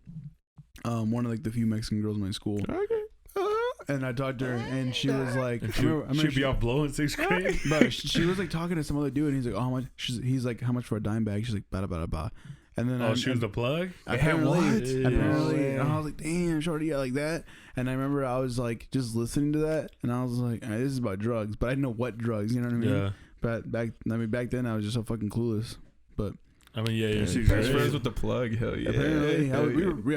One of like the few Mexican girls in my school. Okay. and I talked to her, and she was like, And I remember she'd be she, off blow in 6th grade. but she was like talking to some other dude, and he's like, oh, how much? He's like, how much for a dime bag? She's like, bada bada bada. And then Oh, she was the plug. apparently, Yeah. and I was like, damn, shorty, yeah, like that. And I remember I was like just listening to that, and I was like, this is about drugs, but I didn't know what drugs. You know what I mean? Yeah. But back then I was just so fucking clueless. But I mean, yeah, Best you're friends with the plug. Hell yeah. apparently, Hell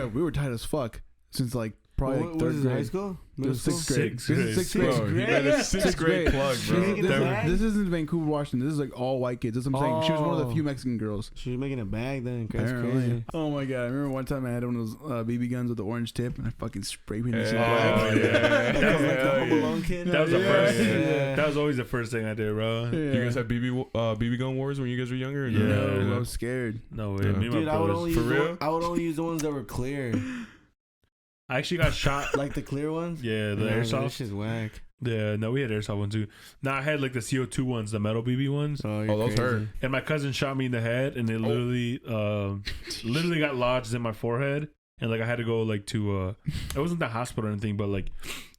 we were tight as fuck since like probably What like was third this, high grade. school? It Middle was school? sixth grade. Sixth This is grade. sixth Bro, grade. he got a sixth grade plug, She was bro. making a bag? This isn't Vancouver, Washington. This is like all white kids. That's what I'm saying. She was one of the few Mexican girls. She was making a bag then. That's Apparently. crazy. Oh my god! I remember one time I had one of those BB guns with the orange tip, and I fucking spray painted some Oh, black. yeah. That was like the Hell Home yeah. Alone kid. That was the Yeah. first. Yeah. That was always the first thing I did, bro. Yeah. You guys had BB gun wars when you guys were younger? Or Yeah. No, I was scared. No way. Yeah. Me and my Dude, I would brothers. only For use real? I would only use the ones that were clear, I actually got shot. like the clear ones. Yeah, the Nah, This airsoft. shit's whack. Yeah, no, we had airsoft one too. Now I had like the CO2 ones, the metal BB ones. Oh, you're Oh, those crazy. hurt. And my cousin shot me in the head, and it literally got lodged in my forehead, and like I had to go like to it wasn't the hospital or anything, but like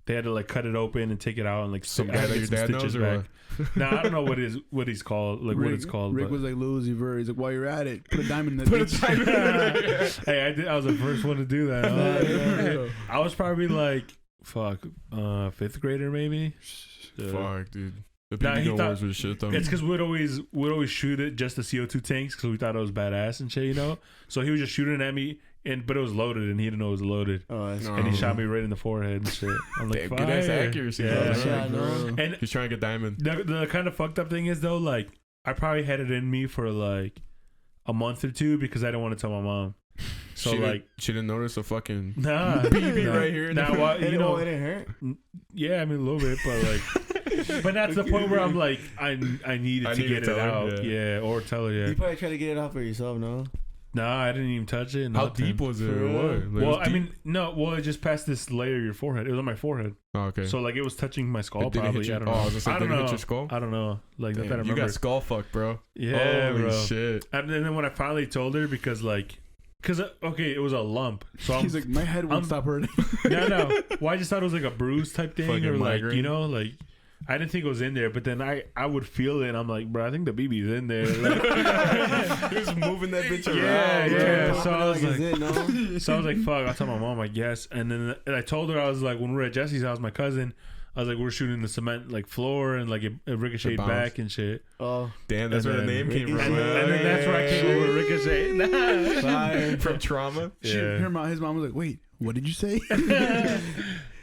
they had to like cut it open and take it out and like Some I guy had to that get your some dad stitches knows or back. Nah, I don't know what he's called, like what it's called. Rick but. was like Louis Vert. He's like, while you're at it, put a diamond in that Put a bitch. diamond in it. Hey, I was the first one to do that. I was probably like fifth grader maybe. Yeah. Fuck, dude. The Nah, he BB gun thought- wars was shit though. It's because we'd always shoot it just the CO2 tanks because we thought it was badass and shit, you know. So he was just shooting at me, but it was loaded, and he didn't know it was loaded, Oh, that's No. and he Oh. shot me right in the forehead and shit. I'm like, Damn, good ass fire. accuracy, Yeah. bro. Yeah, Yeah, I know. And He's trying to get diamond. the kind of fucked up thing is though, like I probably had it in me for like a month or two because I didn't want to tell my mom. So she like, she didn't notice a fucking nah, BB nah. right here. in Nah, the- well, It you know, it didn't hurt. yeah, I mean a little bit, but like, but that's the point where I'm like, I needed I to need to get it tell her, out, yeah. yeah, or tell her, You yeah. probably tried to get it off for yourself, no? Nah, I didn't even touch it. How nothing. deep was it? For Or real? what? Like, it Well, was I deep? mean, no. Well, it just passed this layer of your forehead. It was on my forehead, Oh, okay. so like it was touching my skull. It didn't Probably. hit you. I don't Oh, know. I was gonna say, I don't didn't know. hit your skull? I don't know. Like Damn, that I you remember. got skull fucked, bro. Yeah, Holy bro. shit. And then when I finally told her, because okay, it was a lump. So I'm He's like, my head won't I'm- stop hurting. no. Well, I just thought it was like a bruise type thing, Fucking or like migraine. like I didn't think it was in there. But then I would feel it, and I'm like, bro, I think the BB's in there. Like, He was moving that bitch around. Yeah, bro. yeah. So I was is like, it, no? so I was like, fuck. I'll tell my mom, I guess. And then I told her, I was like, when we were at Jesse's house, my cousin, I was like, we're shooting the cement like floor, and like it ricocheted bounced. back and shit. Oh, Damn, that's And where the then- name came from. And then that's where I came over with ricochet. fire. From trauma. Yeah. His mom was like, wait, what did you say?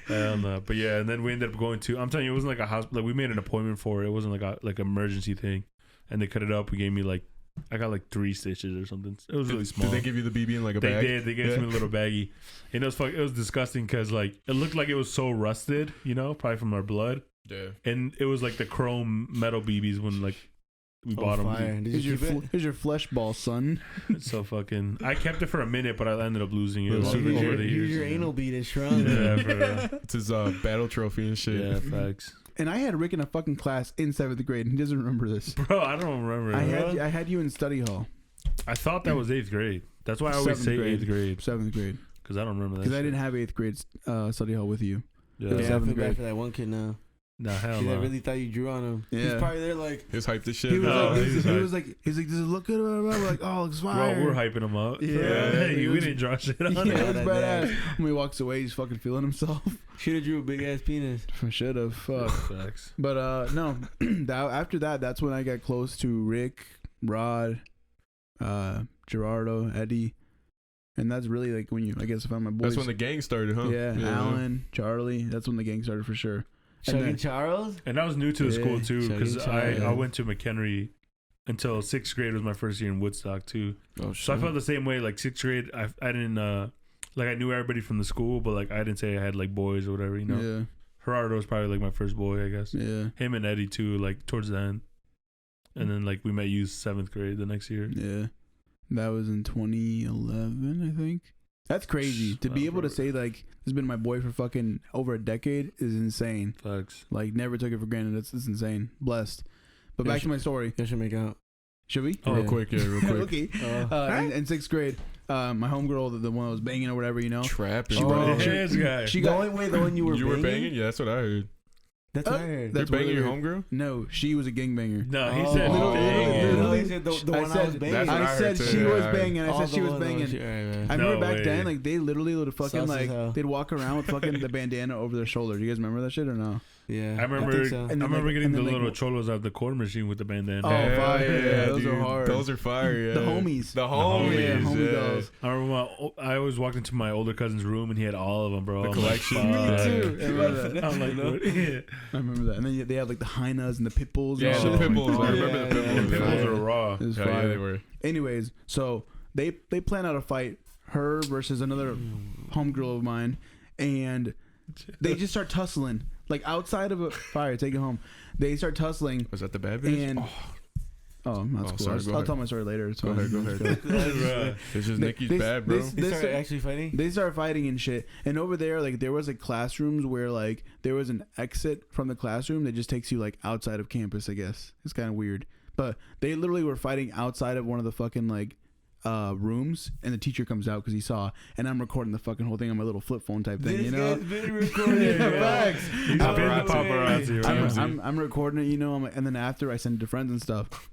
Hell no. But yeah, and then we ended up going to. I'm telling you, it wasn't like a hospital. Like we made an appointment for it. It wasn't like emergency thing, and they cut it up. We gave me like, I got like 3 stitches or something. It was really small. Did they give you the BB in like a They bag? did. They gave Yeah. me a little baggie, and it was disgusting because like it looked like it was so rusted, you know, probably from our blood, Yeah. and it was like the chrome metal BBs when like we bought them. Fire. Did you keep it? Here's your flesh ball, son. So fucking. I kept it for a minute, but I ended up losing it Well, over here's the Here's years. your anal bead is shrunk. Yeah, for real. It's his battle trophy and shit. Yeah, facts. And I had Rick in a fucking class in 7th grade, and he doesn't remember this. Bro, I don't remember. I had you in study hall, I thought that was 8th grade. That's why I always 7th say grade. 8th grade 7th grade, because I don't remember that. because I shit. didn't have 8th grade study hall with you. Yeah. Yeah. Yeah, I 7th feel grade. bad for that one kid now. Nah, hell See, I no. really thought you drew on him. He's Yeah. probably there like, He was hyped as shit. He was, No, like, he's he like- was like, does it look good? We're like, oh, it looks Bro, fire. we're hyping him up. Yeah. Hey, It we was- didn't draw shit on Yeah, it. it's that badass. When he walks away, he's fucking feeling himself. should have drew a big ass penis. I should have. Fuck. Facts. But no, after that, that's when I got close to Rick, Rod, Gerardo, Eddie, and that's really like when I guess if I'm my boys. That's when the gang started, huh? yeah, Alan, Charlie. That's when the gang started for sure. And Chuck then- and Charles? And I was new to the Yeah, school too because Chugging I Child. went to McHenry until 6th grade was my first year in Woodstock too. Oh, So I felt the same way. Like 6th grade, I didn't like I knew everybody from the school, but like I didn't say I had like boys or whatever. You know, Gerardo was probably like my first boy, I guess. Yeah, Him and Eddie too, like towards the end. And then like we met you 7th grade the next year. yeah. That was in 2011, I think. That's crazy to be able to say like this has been my boy for fucking over a decade is insane. Facts. Like never took it for granted. It's insane. Blessed. But Yeah, back to my story. You should make out. Should we? Oh, Real quick, yeah, real quick. Okay. Oh. In 6th grade, my homegirl, the one that was banging or whatever, you know. Trapping. She bro. brought- This guy. She The got only way, the one you were banging? Yeah, that's what I heard. That's what I heard. That's You're banging your weird. homegirl? No, she was a gangbanger. No, he Oh. said Literally, No, bang. he said the one I was said, banging. That's what I I said heard too, she yeah. was banging. I Oh, said the she was one that banging. right, right. I No remember back way. then, like they literally would fucking Sus as hell. like they'd walk around with fucking the bandana over their shoulder. Do you guys remember that shit or no? Yeah, I remember. think so. I And then, remember like- getting and the then, like, little cholos out of the quarter machine with the bandana. Oh, fire. Yeah, those are dude. hard. Those are fire, yeah. The homies. The homies, homies, yeah, homie yeah. dolls. I remember I always walked into my older cousin's room and he had all of them, bro. The I'm collection. Like, Me fuck. too. I remember that. I'm like, what? Yeah. I remember that. And then they had like the hyenas and the pit bulls. Yeah, and the shit. pit bulls. I Oh, remember yeah, the pit yeah, bulls. The yeah. pimples are raw. It was Yeah, yeah, fire. they were. Anyways, so they plan out a fight, her versus another homegirl of mine, and they just start tussling. Like outside of a fire, take it home. They start tussling, Was that the bad bitch? and oh, that's Oh, cool. sorry, go I'll ahead. tell my story later. It's Go fine. ahead, go ahead. Bruh. It's just They- Nikki's they- bad, bro. they- They started actually fighting. They started fighting and shit. And over there, like there was like classrooms where like there was an exit from the classroom that just takes you like outside of campus. I guess it's kind of weird, but they literally were fighting outside of one of the fucking like rooms, and the teacher comes out because he saw, and I'm recording the fucking whole thing on my little flip phone type thing, you know. Facts. He's been the paparazzi, right? I'm recording it, you know, and then after I send it to friends and stuff.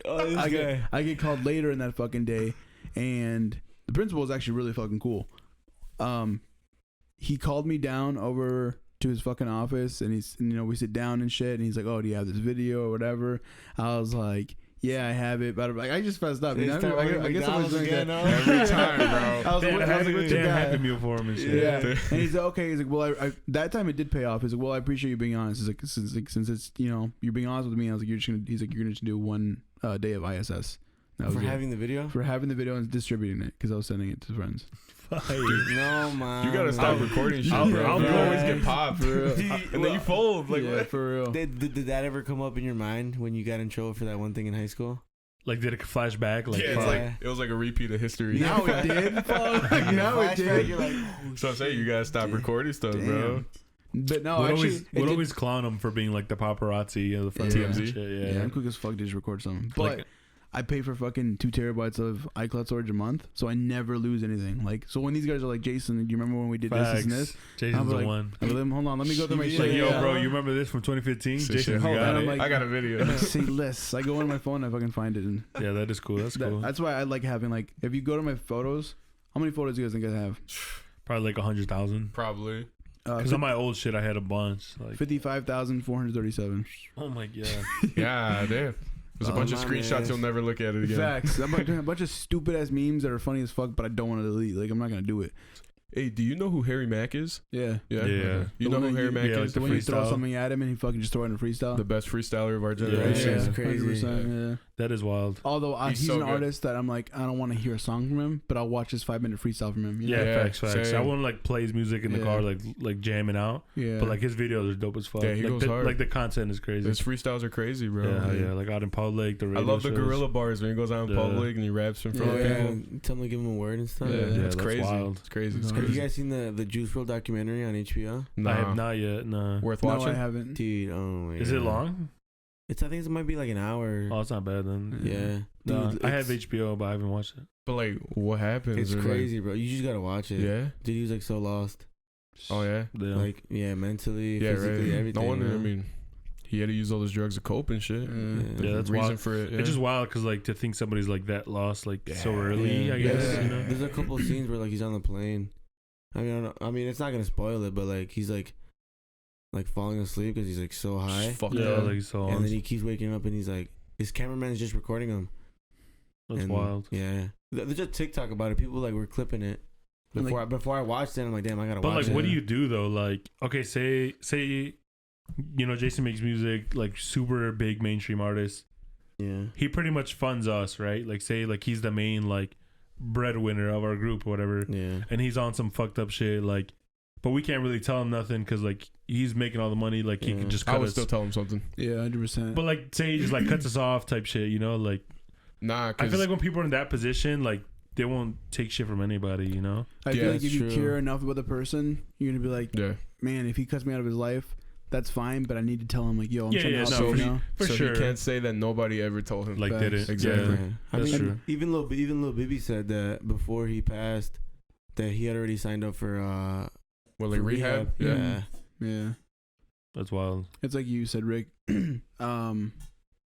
Oh, this guy. I get called later in that fucking day, and the principal is actually really fucking cool. He called me down over to his fucking office, and we sit down and shit, and he's like, "Oh, do you have this video or whatever?" I was like, "Yeah, I have it," but like I just fessed up. You know? I guess I was doing that Every time, bro. I was like, what's your Damn guy? Happy Meal for him and shit. Yeah, and he's like, okay. He's like, well, I that time it did pay off. He's like, well, I appreciate you being honest. He's like, since it's you're being honest with me. I was like, you're gonna just do one day of ISS. That was For it. having the video? For having the video and distributing it because I was sending it to friends. No, man. You gotta stop recording shit, I'll- bro. I'll You go- always get popped, and then you fold. Like, yeah, what? for real. Did that ever come up in your mind when you got in trouble for that one thing in high school? Like, did it flash back? Like, Yeah, it's fuck. like it was like a repeat of history. Now it did. Fuck. Now it did. You're like, So I'm saying you gotta stop recording stuff, bro. But no, We'd actually, always, it we'd did- always clown him for being like the paparazzi of the front Yeah. and TMZ. shit. Yeah, I'm quick as fuck to just record something. But Like- I pay for fucking 2 terabytes of iCloud storage a month, so I never lose anything. Like, so when these guys are like, Jason, do you remember when we did this and this? Jason's I'm the like- one. I'm like, hold on, let me go through my He's shit. like, yo, Yeah. bro, you remember this from 2015? Say Jason's shit, hold got on, it. I'm like- I got a video. See lists. I go on my phone and I fucking find it. And Yeah, that is cool. That's cool. that's why I like having like, if you go to my photos, how many photos do you guys think I have? Probably like 100,000. Probably. Because on my old shit, I had a bunch. Like, 55,437. oh my god. Yeah, damn. There's a Oh, bunch of my screenshots man. you'll never look at it again. Facts. I'm like doing a bunch of stupid ass memes that are funny as fuck, but I don't want to delete. Like, I'm not gonna do it. Hey, do you know who Harry Mack is? Yeah. Yeah. Okay. You The know one who that Harry you- Mack yeah, like is? The one you throw freestyle. something at him and he fucking just throw it in a freestyle. The best freestyler of our Yeah, generation. it's crazy. 100%, yeah. That is wild. Although He's he's so an good. artist that I'm like, I don't want to hear a song from him, but I'll watch his 5-minute freestyle from him. You Yeah, know? Yeah, facts. same. I wouldn't like play his music in the Yeah. car, like jamming out. Yeah. But like his videos are dope as fuck. Yeah, he like, goes the, hard. like the content is crazy. His freestyles are crazy, bro. Yeah, yeah, like out in public. The I radio love the shows. gorilla bars when he goes out in Yeah. public and he raps in front Yeah. of yeah, people. tell him to give him a word and stuff. Yeah, Yeah, that's that's crazy. wild. It's crazy. It's Have Have crazy. you guys seen the Juice WRLD documentary on HBO? Nah. I have not yet. No. Worth no, watching? I haven't. Dude, oh my Is God. it long? I think it might be like an hour. Oh, it's not bad then. Yeah. No, Dude, I have it's- HBO, but I haven't watched it. But like, what happens? It's Or, like- crazy, bro. You just gotta watch it. yeah. Dude, he was like so lost. Oh yeah. Yeah. Like, yeah, mentally, Yeah, physically, right. everything. No wonder. I man. mean, he had to use all those drugs to cope and shit. Yeah. The Yeah, that's reason wild. for it. Yeah. It's just wild because like to think somebody's like that lost like so Yeah. early. I guess. Yeah. You know? There's a couple scenes where like he's on the plane. I mean, I, don't know, I mean, it's not gonna spoil it, but like he's like falling asleep because he's like so high, Just fucked Yeah, up. like so. and then he keeps waking up and he's like, his cameraman is just recording him. That's And, wild. Yeah, there's just TikTok about it. People like were clipping it And, before before I watched it. I'm like, damn, I gotta But watch like, it. what do you do though? Like, okay, say, you know, Jason makes music like super big mainstream artist. Yeah, He pretty much funds us, right? Like, say like he's the main like breadwinner of our group or whatever, yeah, and he's on some fucked up shit like. But we can't really tell him nothing because like he's making all the money. Like he Yeah. could just I cut would us. still tell him something. Yeah, 100%. But like, say he just like cuts us off type shit. You know, like Nah, I cause feel like when people are in that position, like they won't take shit from anybody. You know. I Yeah, feel like if that's you true. care enough about the person, you're gonna be like, yeah, man, if he cuts me out of his life, that's fine. But I need to tell him like, yo, I'm Yeah, trying yeah, to no, help for you now. For so sure. he can't say that nobody ever told him. Like Facts. did it Exactly. Yeah. I That's mean, true. even Lil Bibby said that before he passed, that he had already signed up for Well, like for rehab. Yeah. Yeah, That's wild. it's like you said, Rick.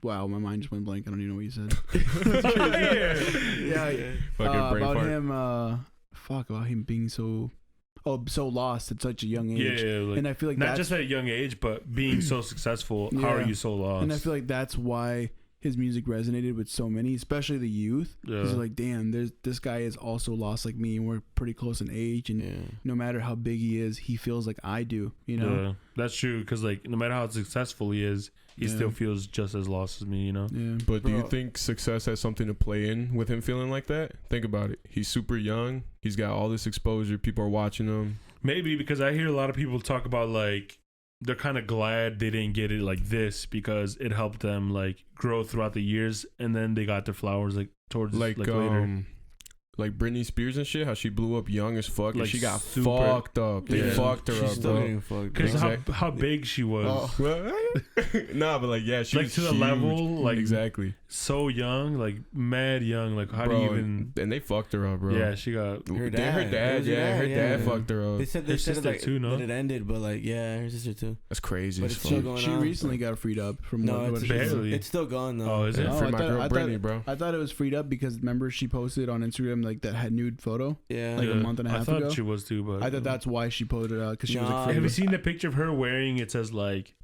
Wow, my mind just went blank. I don't even know what you said. Yeah, Fucking brain about fart. him. About him being so lost at such a young age. Yeah, like, And I feel like not that's, just at a young age, but being so successful. How are Yeah. you so lost? and I feel like that's why his music resonated with so many, especially the youth. Yeah. Because like, damn, this guy is also lost like me, and we're pretty close in age. And Yeah. no matter how big he is, he feels like I do. You know? Yeah, that's true. Because like, no matter how successful he is, he Yeah. still feels just as lost as me. You know. Yeah. But do you Bro. think success has something to play in with him feeling like that? Think about it. He's super young. He's got all this exposure. People are watching him. Maybe because I hear a lot of people talk about like they're kind of glad they didn't get it like this because it helped them like grow throughout the years, and then they got their flowers like towards Like later. like Britney Spears and shit. How she blew up young as fuck, and Like, she got super- fucked up. They Yeah. fucked her She's up, still bro. getting fucked. Because bro. how big she was, Oh. What? Nah, but like yeah, she like was to the huge. level like exactly, so young, like mad young. Like how bro. do you even? And they fucked her up, bro. Yeah, she got. Her Her dad. dad, It was her yeah, her dad, dad yeah. fucked her up. They said Her it sister like, too, no? that it ended, but like yeah, her sister too. That's crazy. But as it's fuck. still going She on. recently got freed up from No, what it's, she was. Barely. it's still gone though. Oh, is it? Yeah, Oh, free I my thought- girl I Brittany, thought- bro. I thought it was freed up because remember she posted on Instagram like that nude photo. Yeah. Like a month and a half I thought ago? she was too, but I thought that's why she posted it out because she was Nah. like Have freed you up. seen the picture of her wearing? It says like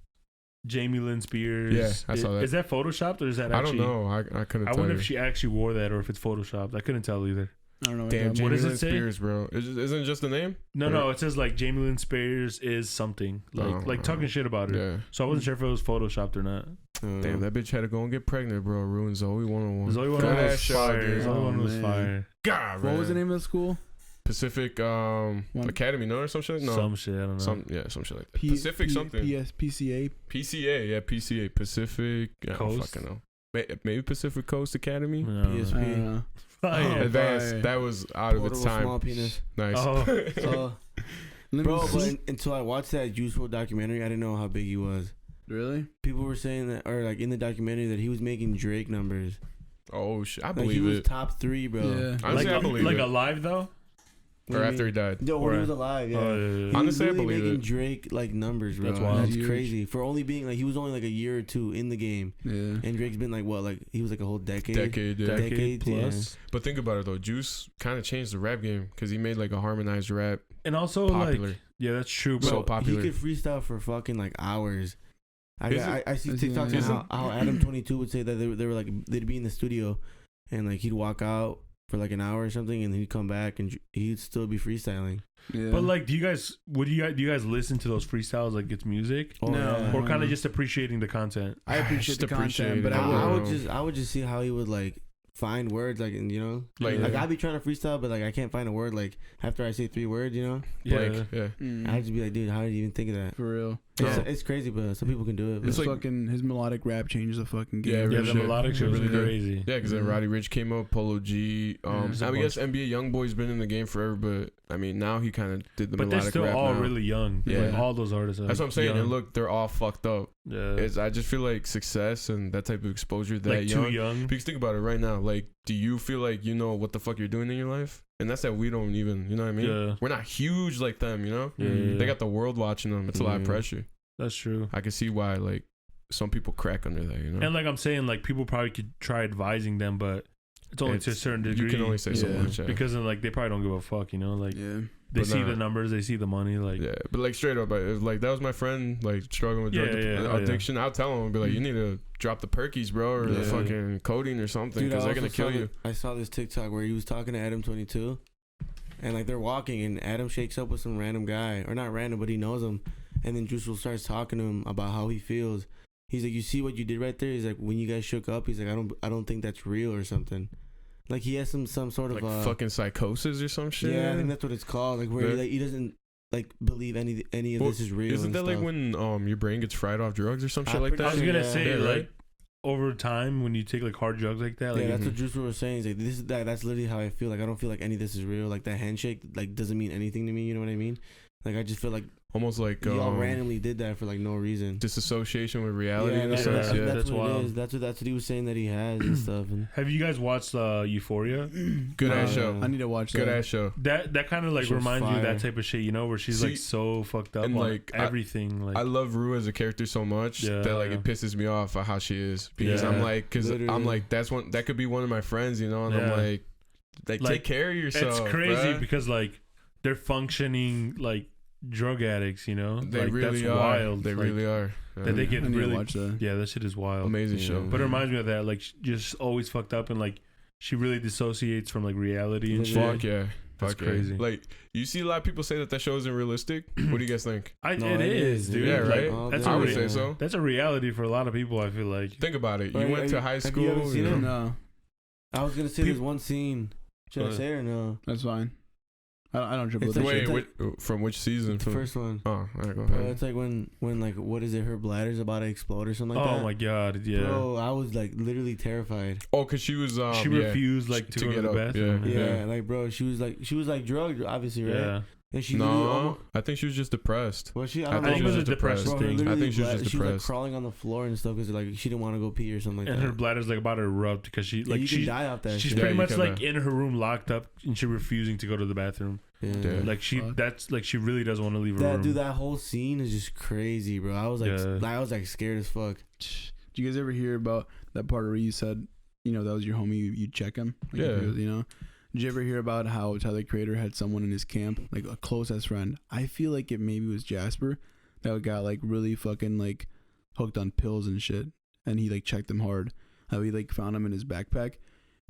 Jamie Lynn Spears. Yeah, I saw that. Is that photoshopped or is that I actually? don't know. I couldn't I tell wonder you. if she actually wore that or if it's photoshopped. I couldn't tell either. I don't know. Damn, what Jamie does it Lynn say? Spears, bro. Isn't it just the name? No, it says like Jamie Lynn Spears is something like talking shit about her. Yeah. So I wasn't sure if it was photoshopped or not. Damn, that bitch had to go and get pregnant, bro. Ruined Zoe 101. Zoe one Good was ass show, fire. dude. Zoe one Oh, was man. fire. God, What was the man. name of the school? Pacific Academy, no, or some shit. No, Some shit. I don't know. some shit like that. Pacific something. PCA. PCA, yeah, PCA. Pacific. I don't Coast? fucking know. Maybe Pacific Coast Academy. I don't know. PSP. I don't know. Fire. Advanced. fire. That was out of its Portable time. small penis. Nice. Oh. Let me Bro, see. but until I watched that Juice WRLD documentary, I didn't know how big he was. Really? People were saying that, or like in the documentary, that he was making Drake numbers. Oh shit, I Like he believe was it. top 3, bro. Yeah. Honestly, I believe like it. alive though. What Or do you after he mean? died. No, when Or- he was alive, yeah. Oh, yeah, yeah, He yeah. was Honestly, I literally believe making it. Drake like numbers, bro. That's wild. That's Huge. crazy. For only being like he was only like a year or two in the game, Yeah. and Drake's been like what, like he was like a whole decade. Decade, yeah. Decade yeah. plus. But think about it though. Juice kind of changed the rap game because he made like a harmonized rap And also popular. like yeah, that's true. So Bro, Bro, popular. He could freestyle for fucking like hours. Is I see Is it- TikToks is on how Adam 22 would say that they were like they'd be in the studio, and like he'd walk out for like an hour or something, and then he'd come back and he'd still be freestyling. Yeah. But like, do you guys listen to those freestyles like it's music, Oh, No. yeah. or kind of just appreciating the content? I appreciate Just the content, appreciate but it. I I would. would I would just see how he would like find words, like, and you know, Like, like I'd be trying to freestyle, but like I can't find a word like after I say 3 words, you know. blank. Yeah. I'd just be like, dude, how did you even think of that? For real. It's crazy, but some people can do it. His It's But like- fucking his melodic rap changes the fucking game. Yeah, Yeah, real the shit. melodic shit was Really did. crazy. Yeah, because then Mhm. Roddy Ricch came up, Polo G. there's a I guess bunch. NBA YoungBoy's been in the game forever, but I mean now he kind of did the But they're melodic still rap all now. really young. Yeah. Like, all those artists. Are That's what I'm saying. young. And look, they're all fucked up. Yeah. I just feel like success and that type of exposure that like young. too young. Because think about it right now. Like, do you feel like you know what the fuck you're doing in your life? And that's that we don't even, you know what I mean? Yeah. We're not huge like them, you know? Yeah, yeah, They yeah. got the world watching them. It's a lot of Yeah. pressure. That's true. I can see why, like, some people crack under that, you know? And like I'm saying, like people probably could try advising them, but it's only to a certain degree. You can only say so Yeah. much. Yeah. because then, like they probably don't give a fuck, you know. Like Yeah. they But see nah. the numbers, they see the money. Like Yeah, but like straight up, like that was my friend, like struggling with drug addiction. I'll tell him, I'll be like, you need to drop the perkies, bro, or the Yeah. fucking codeine or something, Dude, I because they're gonna also kill saw you. I saw this TikTok where he was talking to Adam 22, and like they're walking, and Adam shakes up with some random guy, or not random, but he knows him, and then Juice WRLD starts talking to him about how he feels. He's like, you see what you did right there? He's like, when you guys shook up, he's like, I don't think that's real or something. Like he has some sort of Like fucking psychosis or some shit. yeah, I think that's what it's called. Like where Yeah. he doesn't like believe any of Well, this is real. Isn't and that like stuff. when your brain gets fried off drugs or some shit I'm like pretty I that? was gonna Yeah. say, Yeah, right? like over time when you take like hard drugs like that, like Yeah, that's Mhm. what Juice WRLD was saying. He's like, this is that's literally how I feel. Like I don't feel like any of this is real. Like that handshake like doesn't mean anything to me. You know what I mean? Like I just feel like almost like y'all randomly did that for like no reason. disassociation with reality. Yeah, in a that's- sense. yeah. that's That's what it wild. is. That's what he was saying that he has and stuff. And Have you guys watched Euphoria? Good ass show. I need to watch Good that. ass show. That kind of like She was reminds you of fire. that type of shit, you know, where she's See, like so fucked up and, on like, everything. Like I love Rue as a character so much Yeah, that like yeah. it pisses me off at how she is because Yeah. I'm like, Literally. that could be one of my friends, you know, and Yeah. I'm like take care of yourself. it's crazy bruh. because like they're functioning like drug addicts, you know. They like, really that's are. wild. They like, really are. that they I get need to really watch that. yeah, that shit is wild. Amazing Yeah. show. But it reminds me of that, like just always fucked up and like she really dissociates from like reality and shit. Fuck yeah. That's Fuck yeah. crazy. Like you see a lot of people say that show isn't realistic. What do you guys think? It No, it is, is, dude. Yeah, Like, right? Oh, that's dude. I a would rea- say so. That's a reality for a lot of people. I feel like. Think about it. You Wait, went to high have you school. ever seen you it? know? No, I was gonna say there's one scene. Should Go I ahead. say it or no? that's fine. I don't trip It's with like- that Wait, shit. from which season? The From first one. Oh, all right, go Bro, ahead. it's like when like what is it? Her bladder's about to explode or something like that. Oh my god, yeah. Bro, I was like literally terrified. Oh, cause she was she refused like to go to get the up, bathroom. Yeah. Yeah, like bro, she was like drugged, obviously, right? Yeah. And she literally No, almost, I think she was just depressed. well, she I I don't think it she know. was was a just depressed. depression Bro, her thing. I literally think she was just she was like depressed. crawling on the floor and stuff because like she didn't want to go pee or something like And that. her bladder's like about to erupt because she Yeah, like you can she's die off that. she's shit. Yeah, pretty you much can like die. in her room locked up and she refusing to go to the bathroom. Yeah. Like she Fuck. that's like she really doesn't want to leave her That room. dude, that whole scene is just crazy, bro. I was like, Yeah. I was like scared as fuck. Did you guys ever hear about that part where you said, you know, that was your homie, you check him? Like, Yeah. if he was, you know? Did you ever hear about how Tyler the Creator had someone in his camp, like a close-ass friend? I feel like it maybe was Jasper that got like really fucking like hooked on pills and shit. And he like checked him hard. How he like found him in his backpack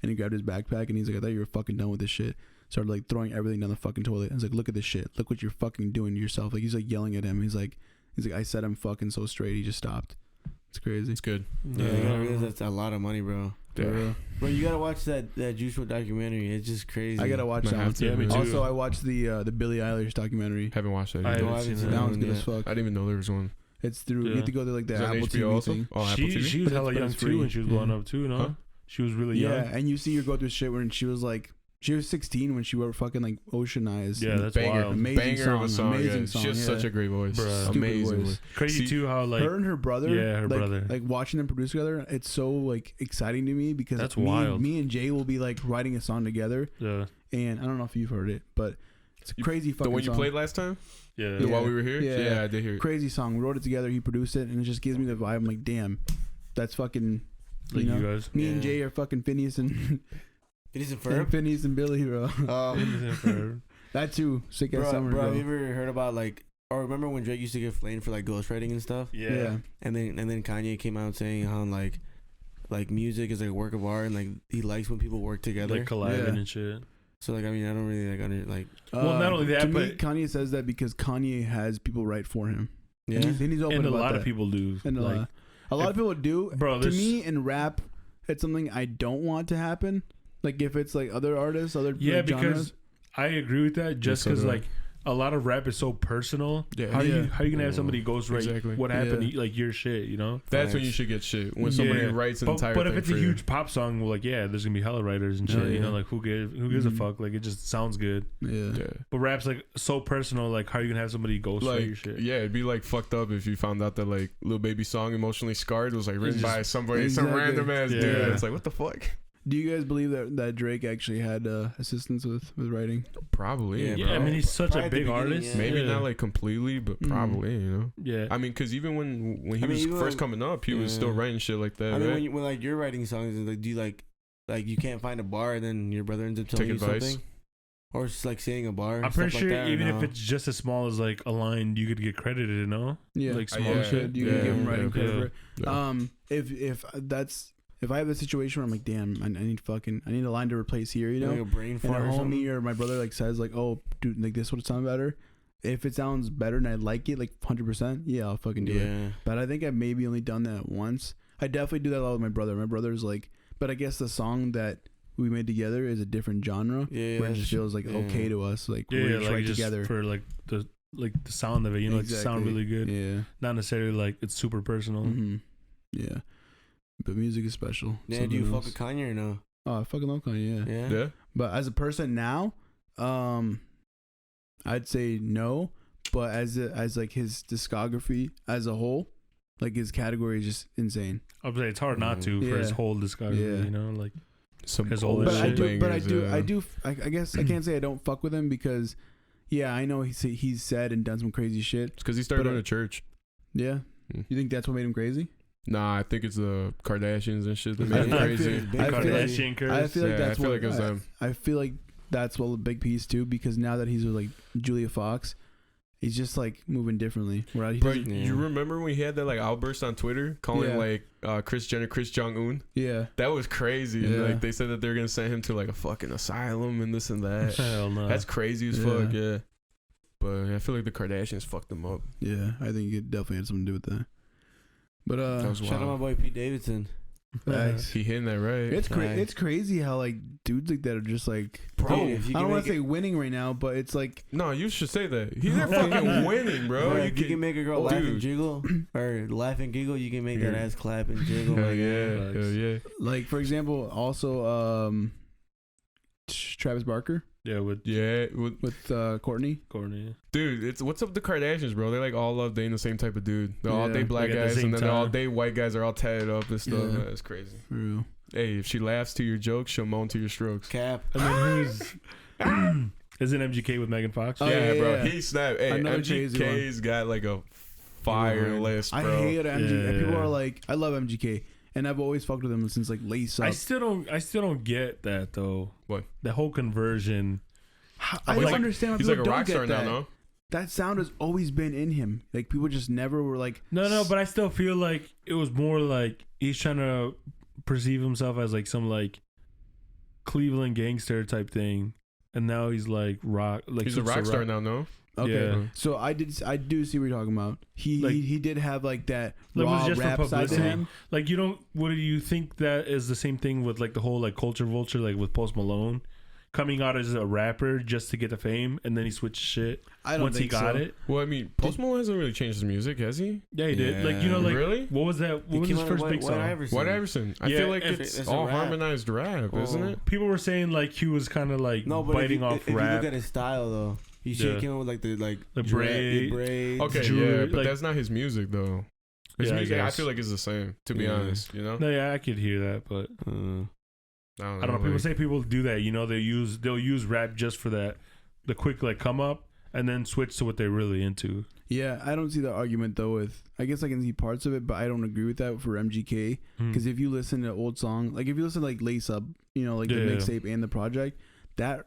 and he grabbed his backpack and he's like, I thought you were fucking done with this shit. Started like throwing everything down the fucking toilet. And he's like, look at this shit. Look what you're fucking doing to yourself. Like he's like yelling at him. He's like, I said I'm fucking so straight. He just stopped. It's crazy. It's good. Yeah, you gotta realize that's a lot of money, bro. For Yeah. real. Bro, you gotta watch that Juice WRLD documentary. It's just crazy. I gotta watch Might that have one. to, Yeah, me man. too. Also, I watched the Billie Eilish documentary. Haven't watched that I yet. haven't I haven't seen seen That that. one's good Yeah. as fuck. I didn't even know there was one. It's through. You Yeah. have to go to like the Is it on Apple HBO TV also? thing. Oh, Apple she TV. was But hella it's young free. too when she was blowing Yeah. up too, no? Huh? She was really Yeah, young. and you see her go through shit when she was like, she was 16 when she were fucking like Ocean Eyes. Yeah, that's banger, wild. Amazing banger of a song, song. amazing Yeah. song, She has yeah. such a great voice. Bruh. Stupid Amazing voice. voice. Crazy See, too how like her and her brother. Yeah, her like, brother. Like watching them produce together, it's so like exciting to me because That's me, wild. me and Jay will be like writing a song together, yeah. and I don't know if you've heard it, but it's a crazy the fucking one you song. played last time? Yeah. Yeah. While we were here? Yeah. I did hear it. Crazy song. We wrote it together. He produced it, and it just gives me the vibe. I'm like, damn, that's fucking. Like you know, you guys. me and Yeah. Jay are fucking Phineas and It isn't Phineas and Billy, bro. Forever. That too. Sick ass bro, summer, bro, bro. have you ever heard about like, or remember when Drake used to get flamed for like ghostwriting and stuff? Yeah. And then Kanye came out saying how like music is like a work of art and like he likes when people work together. Like collabing Yeah. and shit. So like I mean I don't really like Well, not only that, to me, but- Kanye says that because Kanye has people write for him. yeah. And he's open And a about lot that. of people do. And like, a lot if- of people do. bro, To there's me, in rap, it's something I don't want to happen. Like if it's like other artists, other yeah, like, because genres. I agree with that. Just so because do I. like a lot of rap is so personal. Yeah. How Yeah. you gonna have Yeah. somebody ghostwrite Exactly. what happened? Yeah. Like your shit, you know. That's when Facts. you should get shit. When somebody Yeah. writes an But, entire but thing if it's for a you. huge pop song, well, like yeah, there's gonna be hella writers and shit. Oh, You know, yeah. like who gives a Mhm. fuck? Like it just sounds good. Yeah. Yeah. But rap's like so personal. Like how you gonna have somebody ghostwrite your Like, shit? yeah, it'd be like fucked up if you found out that like Lil Baby song "Emotionally Scarred" was like written just- by somebody, some Exactly. random ass dude. Yeah. It's like, what the fuck? Do you guys believe that Drake actually had assistance with writing? Probably. Yeah, Yeah, bro. I mean he's such Probably a at the big beginning, artist. yeah. Maybe Yeah. not like completely, but Mm. probably, you know. Yeah. I mean, because even when he I mean, was even first when- coming up, he was still Yeah. writing shit like that. I mean right? when like you're writing songs like do you like you can't find a bar then your brother ends up telling Take you advice. something? Or just like saying a bar. I'm stuff pretty sure like that, or even no? if it's just as small as like a line, you could get credited. No. Yeah, Like Uh, small yeah. shit. You can give him Yeah, writing yeah, credit yeah. for it. Yeah. If I have a situation where I'm like, damn, I need a line to replace here, you know, like a brain and fart a or homie something. or my brother like says like, oh, dude, like this would sound better. If it sounds better and I like it, like 100%, yeah, I'll fucking do it. Yeah. But I think I've maybe only done that once. I definitely do that a lot with my brother. My brother's like, but I guess the song that we made together is a different genre. Yeah, Where it that's just feels like yeah. okay to us, like Yeah, we're yeah, just like right just together. for like the sound of it. You know, it just sound really good. Yeah. Not necessarily like it's super personal. hmm Yeah. But music is special. Yeah, do you Something fuck with else. Kanye or no? Oh, I fucking love Kanye. Yeah. Yeah. Yeah. But as a person now, I'd say no. but as like his discography as a whole, like his category is just insane. I'd say it's hard not to for his Yeah. whole discography. Yeah. You know, like Some His old old But I shit. do, but I bangers, do, I guess I can't say I don't fuck with him because, yeah, I know he's said and done some crazy shit. It's because he started But, going to church. Yeah, Mm. you think that's what made him crazy? Nah, I think it's the Kardashians and shit that I made him feel- crazy. Big I feel like- Kardashian curse. I feel like Yeah, that's I feel what like it was them. I feel like that's what a big piece too because now that he's with like Julia Fox, he's just like moving differently. Right? He Bro, doesn't- you remember when he had that like outburst on Twitter calling Yeah. like Kris Jenner Kris Jong-un? yeah. That was crazy. Yeah. Like they said that they're gonna send him to like a fucking asylum and this and that. Hell no. That's crazy as Yeah. fuck. Yeah. But I feel like the Kardashians fucked them up. Yeah, I think it definitely had something to do with that. But That was Shout out my wild. boy Pete Davidson. facts. He hitting that right. Facts. It's crazy how like dudes like that are just like Bro, Dude, if you I can don't want make to say winning right now, but it's like No, you should say that. He's there fucking winning, bro. Bro, You if you can make a girl Oh, laugh dude. and jiggle or laugh and giggle, you can make that Yeah. ass clap and jiggle. Hell like, yeah. Hell yeah. like for example, also Travis Barker Yeah, with with Courtney. Courtney. dude, it's what's up with the Kardashians, bro? They like all love dating the same type of dude. They're all Yeah. day black Like, at the guys, same and then they're all time. day white guys are all tatted up and stuff. Yeah. That's crazy. For real. Hey, if she laughs to your jokes, she'll moan to your strokes. Cap. And then who's isn't MGK with Megan Fox? Oh, yeah, yeah, bro. yeah. He snapped. Hey, Another crazy MGK's got like a fire Lord. list, bro. I hate MGK. Yeah. People are like, I love MGK, and I've always fucked with him since like Lace Up. I still don't get that though. What? The whole conversion. I He's don't like- understand how He's people like a don't rock get star now, that. no? That sound has always been in him. Like people just never were like, No, but I still feel like it was more like he's trying to perceive himself as like some like Cleveland gangster type thing, and now he's like rock. Like He's a rock star now, no? okay. Yeah. So I do see what you're talking about. Like- He did have like that Like, was raw it just for rap side to publicity? him. Like you don't. What do you think that is the same thing with like the whole like culture vulture, like with Post Malone coming out as a rapper just to get the fame, and then he switched shit I don't once he think got so. it. Well, I mean, Post Malone hasn't really changed his music, has he? Yeah, he did. Like you know, Yeah. like Really? what was that? What was his first big song? White Iverson. I Yeah, feel like if it's it's a all rap. harmonized rap, isn't Oh. it? People were saying like he was kind of like No, but biting off if you rap. look at his style though, he Yeah. should came up with like the braid. braids. Okay, Jewelry, yeah, but like- that's not his music though. His Yeah, I music, I guess. feel like is the same. To be Yeah. honest, you know. No, yeah, I could hear that, but I I don't know. People like- say people do that. You know, they'll use rap just for that, the quick like come up, and then switch to what they're really into. Yeah, I don't see the argument though. With I guess I can see parts of it, but I don't agree with that for MGK. Because if you listen to old song, like if you listen to like Lace Up, you know, like the Yeah. mixtape and the project, that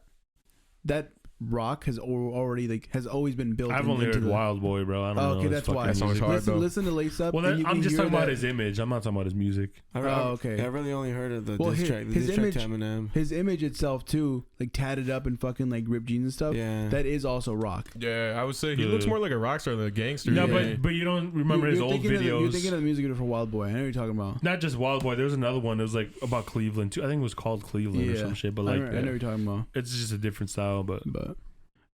rock has already like has always been built. I've only into heard Wild Boy, bro. I don't know. Okay, his that's fucking why. That song's music. hard, Listen, though. listen to Lace Up. Well, and then, you I'm can just hear talking about that- his image. I'm not talking about his music. Oh, okay. I really only heard of the Well, diss his- track. The his diss track image- to Eminem. His image itself too, like tatted up and fucking like ripped jeans and stuff. Yeah. That is also rock. Yeah, I would say he Yeah. looks more like a rock star than a gangster. No, Yeah. but you don't remember his You're old thinking of the- videos. you're thinking of the music video for Wild Boy. I know what you're talking about. Not just Wild Boy. There was another one that was like about Cleveland too. I think it was called Cleveland or some shit. But like, I know what you're talking about. it's just a different style. But But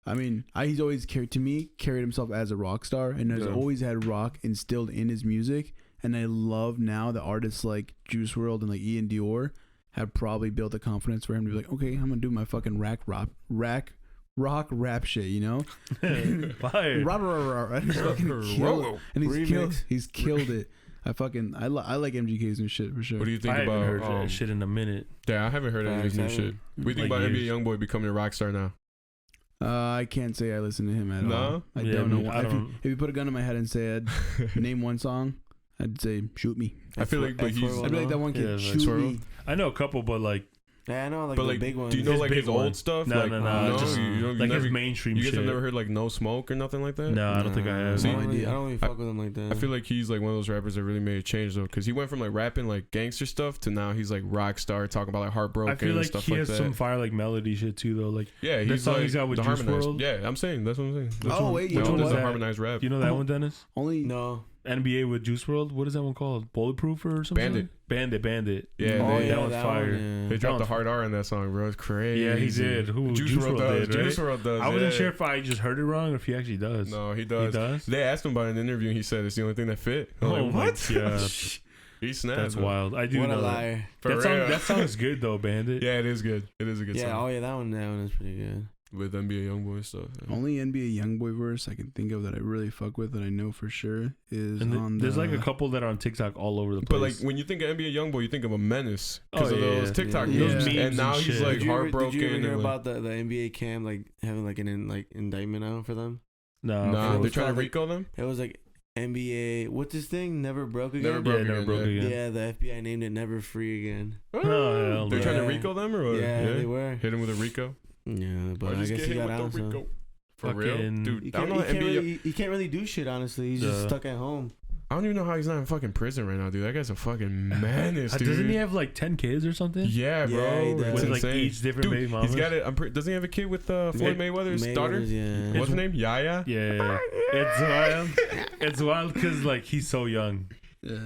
I mean, he's always carried himself as a rock star and has Yeah. always had rock instilled in his music. And I love now that artists like Juice WRLD and like Ian Dior have probably built the confidence for him to be like, okay, I'm gonna do my fucking rock rap shit, you know? fire. And he's fucking killed, and Remix. he's killed it. I like MGK's new shit for sure. What do you think I haven't about? heard that shit in a minute. Yeah, I haven't heard any of his new Facts, I shit. What do you think Like about NBA years. YoungBoy becoming a rock star now? I can't say I listen to him at No? all. I Yeah, don't know. I If don't- you put a gun in my head and said, name one song, I'd say, shoot me. I feel like, but he's. I'd be like that one kid, Yeah, like shoot Swirl. me. I know a couple, but like Yeah, I know like But the like, big ones. do you know His like big his one. old stuff? No, like, no, just you like never, his mainstream you guys shit. have never heard like No Smoke or nothing like that? No, I don't think I have. See, I don't really, idea. I don't really fuck with him like that. I feel like he's like one of those rappers that really made a change though, because he went from like rapping like gangster stuff to now he's like rock star talking about like heartbroken I feel and like stuff he like has that. some fire like melody shit too though. Like Yeah, the he's song like he's got with the Juice harmonized. WRLD. Yeah, I'm saying that's what I'm saying. Which Oh, one- wait, you which know one is what? the that? harmonized rap. You know that one, Dennis? Only no. NBA with Juice WRLD. What is that one called? Bulletproof or something? Bandit. Bandit. Yeah, Oh, they, that one's that fire. One, they yeah. dropped the one's- hard R in that song, bro. It's crazy. Yeah, he did. Who? Juice Juice WRLD WRLD does. did, right? Juice WRLD does. I wasn't yeah. sure if I just heard it wrong or if he actually does. No, he He does. does? They asked him about it in an interview, and he said it's the only thing that fit. I'm Oh like, my what? God. He snapped. That's bro. wild. I do What a know that. liar. For That song, real. that song is good though, Bandit. Yeah, it is good. It is a good Yeah, song. oh yeah, that one is pretty good. with NBA YoungBoy stuff. Yeah. Only NBA YoungBoy verse I can think of that I really fuck with that I know for sure is And on there's like a couple that are on TikTok all over the place. But like when you think of NBA YoungBoy, you think of a menace because Oh, of yeah, those yeah. TikTok Yeah. memes, Memes and now and he's shit. like heartbroken. Did you ever hear and, like, about the NBA cam like having like an indictment out for them? no, nah, it they're was trying to called, like, Rico them. It was like NBA. What's this thing? Never broke again. Never broke never again, broke yeah. again. Yeah, the FBI named it Never Free Again. Oh, hell They're no. trying to Yeah. Rico them or what? Yeah, they were. Hit him with a Rico. Yeah, but Or I just guess get he hit got out. with the So. Rico. For real, Fucking- dude. He I don't can't, know he, can't NBA. really, he can't really do shit. Honestly, he's just Yeah. stuck at home. I don't even know how he's not in fucking prison right now, dude. That guy's a fucking menace, dude. Doesn't he have like 10 kids or something? Yeah, bro. Yeah, he does. It's With like insane. each different Dude, baby mamas. he's got it. Doesn't he have a kid with Floyd Mayweather's daughter? Yeah. What's her name? Yaya. Yeah, it's wild. It's wild because like he's so young,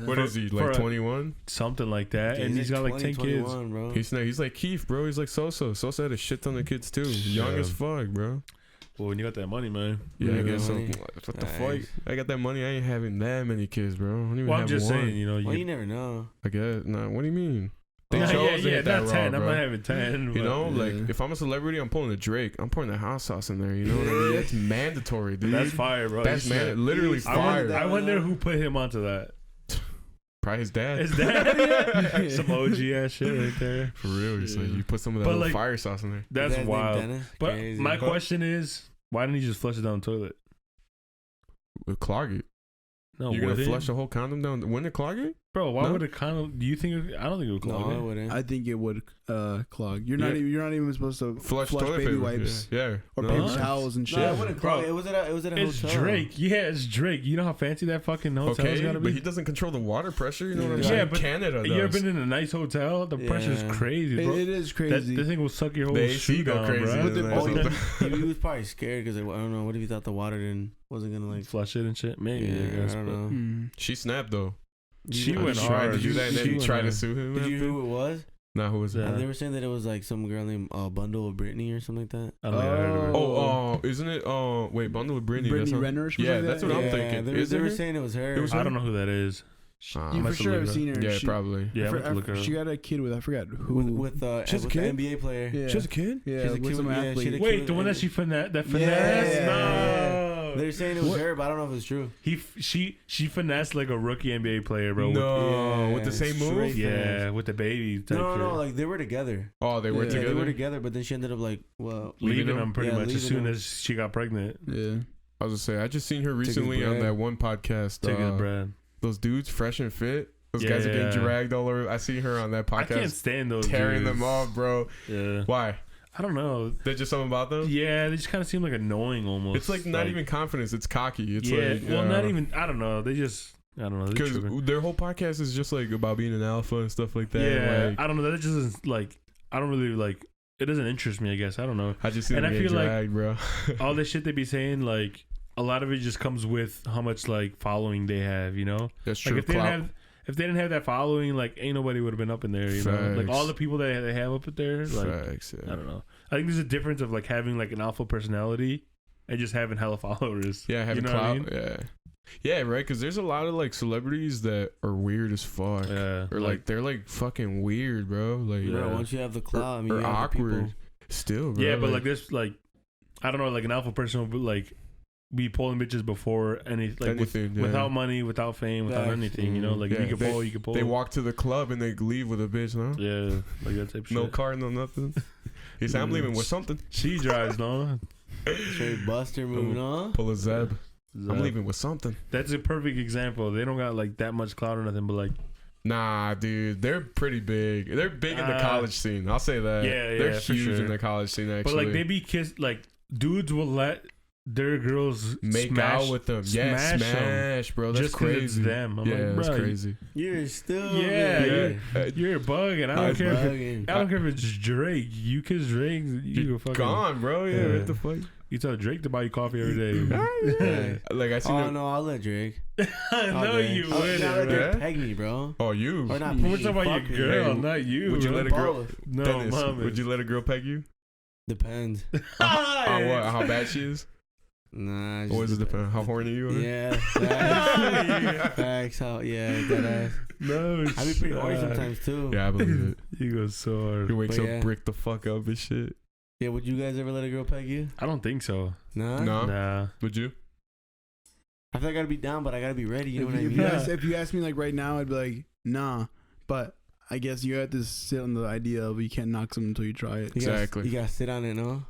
What is he, for like a- 21? something like that, and he's got like 10 kids. Bro. He's like Keith, bro. He's like Sosa. Sosa had a shit ton of kids too. Young Yeah. as fuck, bro. Well, when you got that money, man. Yeah, I Yeah, guess so. money. What the fuck? Nice. I got that money. I ain't having that many kids, bro. I don't even Well, have I'm just one. saying, you know, Well, you you never know. I guess. Nah, what do you mean? They yeah, chose yeah, it that not raw, 10. I'm bro. not having 10. You but- know, Yeah. like if I'm a celebrity, I'm pulling a Drake. I'm pouring the hot sauce in there. You know what I mean? That's mandatory, dude. that's fire, bro. That's You said- literally I fire. I wonder who put him onto that. Probably his dad. Is that yeah? Some OG ass shit right there? For real, it's like Yeah. you put some of that But, little like, fire sauce in there. That's His dad's named wild. Dennis? But Crazy. my question is, why didn't he just flush it down the toilet? Would clog it. No, You're gonna would it? flush a whole condom down? Wouldn't it clog it? Bro, why No? would it condom? Do you think? I don't think it would clog No, I it. wouldn't. I think it would clog. You're Yeah. not even supposed to Flush toilet baby paper. wipes Yeah. or No. paper What? towels and shit. No, it wouldn't Bro, clog. It was at a It's hotel. Drake. Yeah, it's Drake. You know how fancy that fucking hotel's Okay, gotta but be? he doesn't control the water pressure. You know what I'm Yeah, saying? but Canada does. You ever been in a nice hotel? The pressure's Yeah. crazy, bro. It is That crazy. the thing will suck your whole The AC shoe go down, crazy. bro. But the- Oh, Oh, he was probably scared because I don't know. What if he thought the water wasn't gonna like? Flush it and shit. Maybe. Yeah, I guess, I don't but- know. Mm. She snapped though. She Did went you- hard. Tried to do that and She then went try to hard. sue him. Did you after? hear who it was? Nah, who was Yeah. that? They were saying that it was like some girl named Bundle of Brittany or something like that. I don't think I heard of it. Oh, isn't it? Oh, wait, Bundle with Brittany. Brittany That's what- Renner or something Yeah, like that's that? what I'm Yeah, thinking. They, Is they it were her? saying it was her. It was I don't know who that is. Ah, You I for must sure look have it up. seen her. yeah, She, probably. Yeah, I'm for- gonna have to look her up. she got a kid with I forgot who. with She has a with kid? the NBA player. Yeah. She has a kid? Yeah, She's a with kid some with- yeah, she athlete. had a Wait, kid the one with- that she finesse? That Yeah, finesse? yeah, No. They're saying it was What? her, but I don't know if it's true. She finessed like a rookie NBA player, bro. No, with the same straight move? With, yeah, with the baby type No, shit. no, like they were together. Oh, they were Yeah, Yeah, together. they were together, but then she ended up like, leaving him? him pretty Yeah, much as leaving soon him. as she got pregnant. Yeah. I was gonna say, I just seen her his recently on bread. that one podcast. Take his bread. Those dudes, fresh and fit. Those guys are getting Yeah. dragged all over. I see her on that I can't podcast stand those tearing dudes. them off, bro. Yeah. Why? I don't know. There's just something about them. Yeah, they just kind of seem like annoying almost. It's like not even confidence. It's cocky. It's yeah, like well, not even. I don't know. They just. I don't know. They're because tripping. their whole podcast is just like about being an alpha and stuff like that. Yeah, like, I don't know. That just isn't like. I don't really like. It doesn't interest me. I guess I don't know. I just see and them I get feel like- dragged, bro. All the shit they be saying, like a lot of it just comes with how much like following they have. You know, That's like true. if they didn't have. If they didn't have that following, like ain't nobody would have been up in there, you know. Like Facts. all the people that they have up there, like Facts, yeah. I don't know. I think there's a difference of like having like an alpha personality and just having hella followers. Yeah, having you know clout. what I mean? Yeah, right. Because there's a lot of like celebrities that are weird as fuck, Yeah, or like they're like fucking weird, bro. Like Yeah. Bro, once you have the clout, I mean, or you have the awkward. people. Still, bro. yeah, but like this, like I don't know, like an alpha person would like be pulling bitches before any like anything, yeah. without money, without fame, without Facts. anything. You know, like if Yeah, you can pull, you can pull. They walk to the club and they leave with a bitch, no? Yeah, like that type of No shit. car, no nothing. He said, I'm Yeah. leaving with something. She drives, no. Straight Buster moving on. Pull a Zeb. Zeb. I'm leaving with something. That's a perfect example. They don't got like that much clout or nothing, but like Nah, dude, they're pretty big. They're big in the Uh, college scene. I'll say that. yeah, they're yeah, for huge sure. in the college scene. Actually, but like they be kissed. Like dudes will let their girls make smash, out with them. Yeah, smash 'em smash, bro. That's just 'cause crazy. it's them. I'm yeah, like, that's bro, crazy. You're still Yeah, there. You're bugging. I don't I'm care. If Bugging. I don't care if it's Drake. You kiss Drake, you go fucking. Gone, bro. Yeah, Yeah. what the fuck? You tell Drake to buy you coffee every day. Like I seen Oh them. no, I'll let Drake. I know you I'll would. let Right? Drake Yeah? peg me, bro. Oh, you. Or not We're me. talking about fuck your me. girl, Hey, not you. would you bro. let a girl? Both. No, Dennis, mama. would you let a girl peg you? Depends. On what? How bad she is? Nah. Or does it depend? How horny you are? Yeah. Facts. Facts. How? Yeah. That ass. No, I be pretty horny shit. sometimes too. Yeah, I believe it. You go so hard. He wakes But up, yeah. brick the fuck up and shit. Yeah, would you guys ever let a girl peg you? I don't think so. Nah. No. Nah. Would you? I feel like I gotta be down, but I gotta be ready. You know what I If mean? if you ask me like right now, I'd be like, nah. But I guess you have to sit on the idea of you can't knock something until you try it. You gotta- Exactly. You gotta sit on it, no?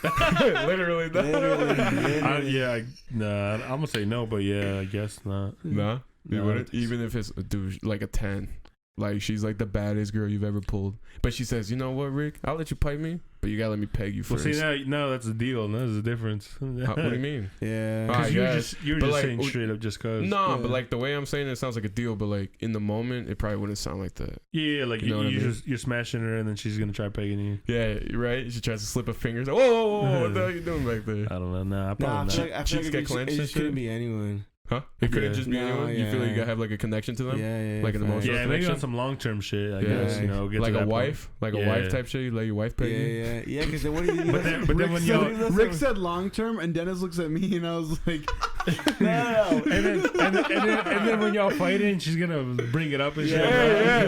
Literally, no. Literally. Nah. I'm gonna say no, but yeah, I guess not. Nah, you No, I wouldn't. don't think Even if it's a dude like a 10, like she's like the baddest girl you've ever pulled, but she says, you know what, Rick, I'll let you pipe me, but you gotta let me peg you Well, first. see, now that's the deal. Now there's a difference. What do you mean? Yeah. I You're guess. just But, like, saying straight up just cause. No, Yeah. but like the way I'm saying it sounds like a deal, but like in the moment, it probably wouldn't sound like that. Yeah, like You know what I mean? you're smashing her and then she's gonna try pegging you. Yeah, right. She tries to slip her fingers. Whoa, whoa, whoa, what the hell are you doing back there? I don't know. Nah, Nah, I probably feel not. like, I feel Cheeks like get it just, clenched it and just couldn't shit? be anyone. Huh? It couldn't Yeah. just be No, anyone. You feel like you yeah. gotta have like a connection to them, Yeah. like an facts. emotional Yeah, maybe connection. on some long term shit. I Yeah. guess get like to a that wife, like a Yeah. wife type shit. You let your wife peg you. Yeah. Because then what do you? But then when y'all Rick said long term, and Dennis looks at me, and I was like, No. and then when y'all fighting, she's gonna bring it up and shit. Yeah.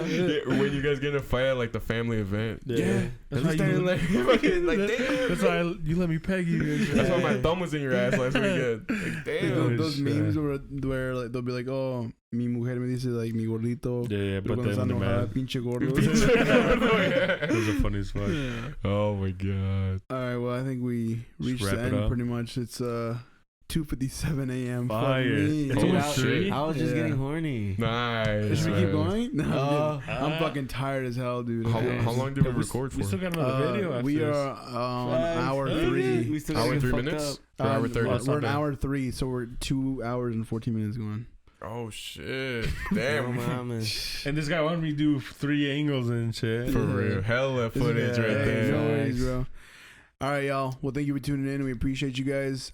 When you guys get in a fight at like the family event. Yeah. That's That's why how you- like, fucking, like damn. That's why you let me peg you. and shit. That's why my thumb was in your ass last weekend. Like, damn. those shit. memes where like they'll be like, oh, mi mujer me dice like mi gordito. Yeah, Pero but cuando then está when they're enojada, mad, pinche gordo. those are funny as fuck. Oh my god. All right, well, I think we reached wrap the it end up. pretty much. It's 2:57 a.m. Fuck Fire. me. It's Oh, almost shit. 3. I was just Yeah. getting horny. Nice. Should we keep going? No, dude. Uh, I'm fucking tired as hell, dude. How, Okay. how long did we We record for? We still got another video after we this. are on Facts. hour Hey, 3. We still Hour gotta and get 3 fucked minutes? up. Or hour 30? Well, We're not an bad. hour 3, so we're 2 hours and 14 minutes going. Oh shit. No, Damn. mama. And this guy wanted me to do 3 angles and shit. For Yeah. real. Hella footage Yeah, right hey, there. No worries, bro. All right, y'all. Well, thank you for tuning in. We appreciate you guys.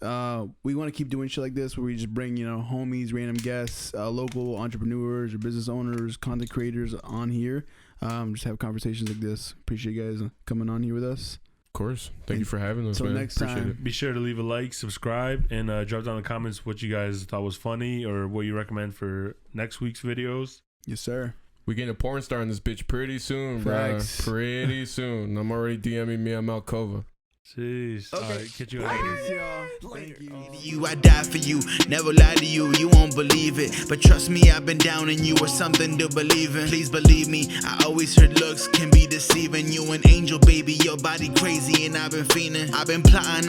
We want to keep doing shit like this where we just bring, homies, random guests, local entrepreneurs or business owners, content creators on here. Just have conversations like this. Appreciate you guys coming on here with us. Of course. Thank you for having us, Till man. next Appreciate time. it. Be sure to leave a like, subscribe, and drop down in the comments what you guys thought was funny or what you recommend for next week's videos. Yes, sir. We getting a porn star in this bitch pretty soon, bro. Facts. Pretty soon. I'm already DMing Mia Malkova. Jeez. All right, catch you later. Peace, y'all. Thank you. I die for you, never lie to you, you won't believe it. But trust me, I've been down and you are something to believe in. Please believe me, I always heard looks can be deceiving. You an angel, baby, your body crazy and I've been fiending. I've been plotting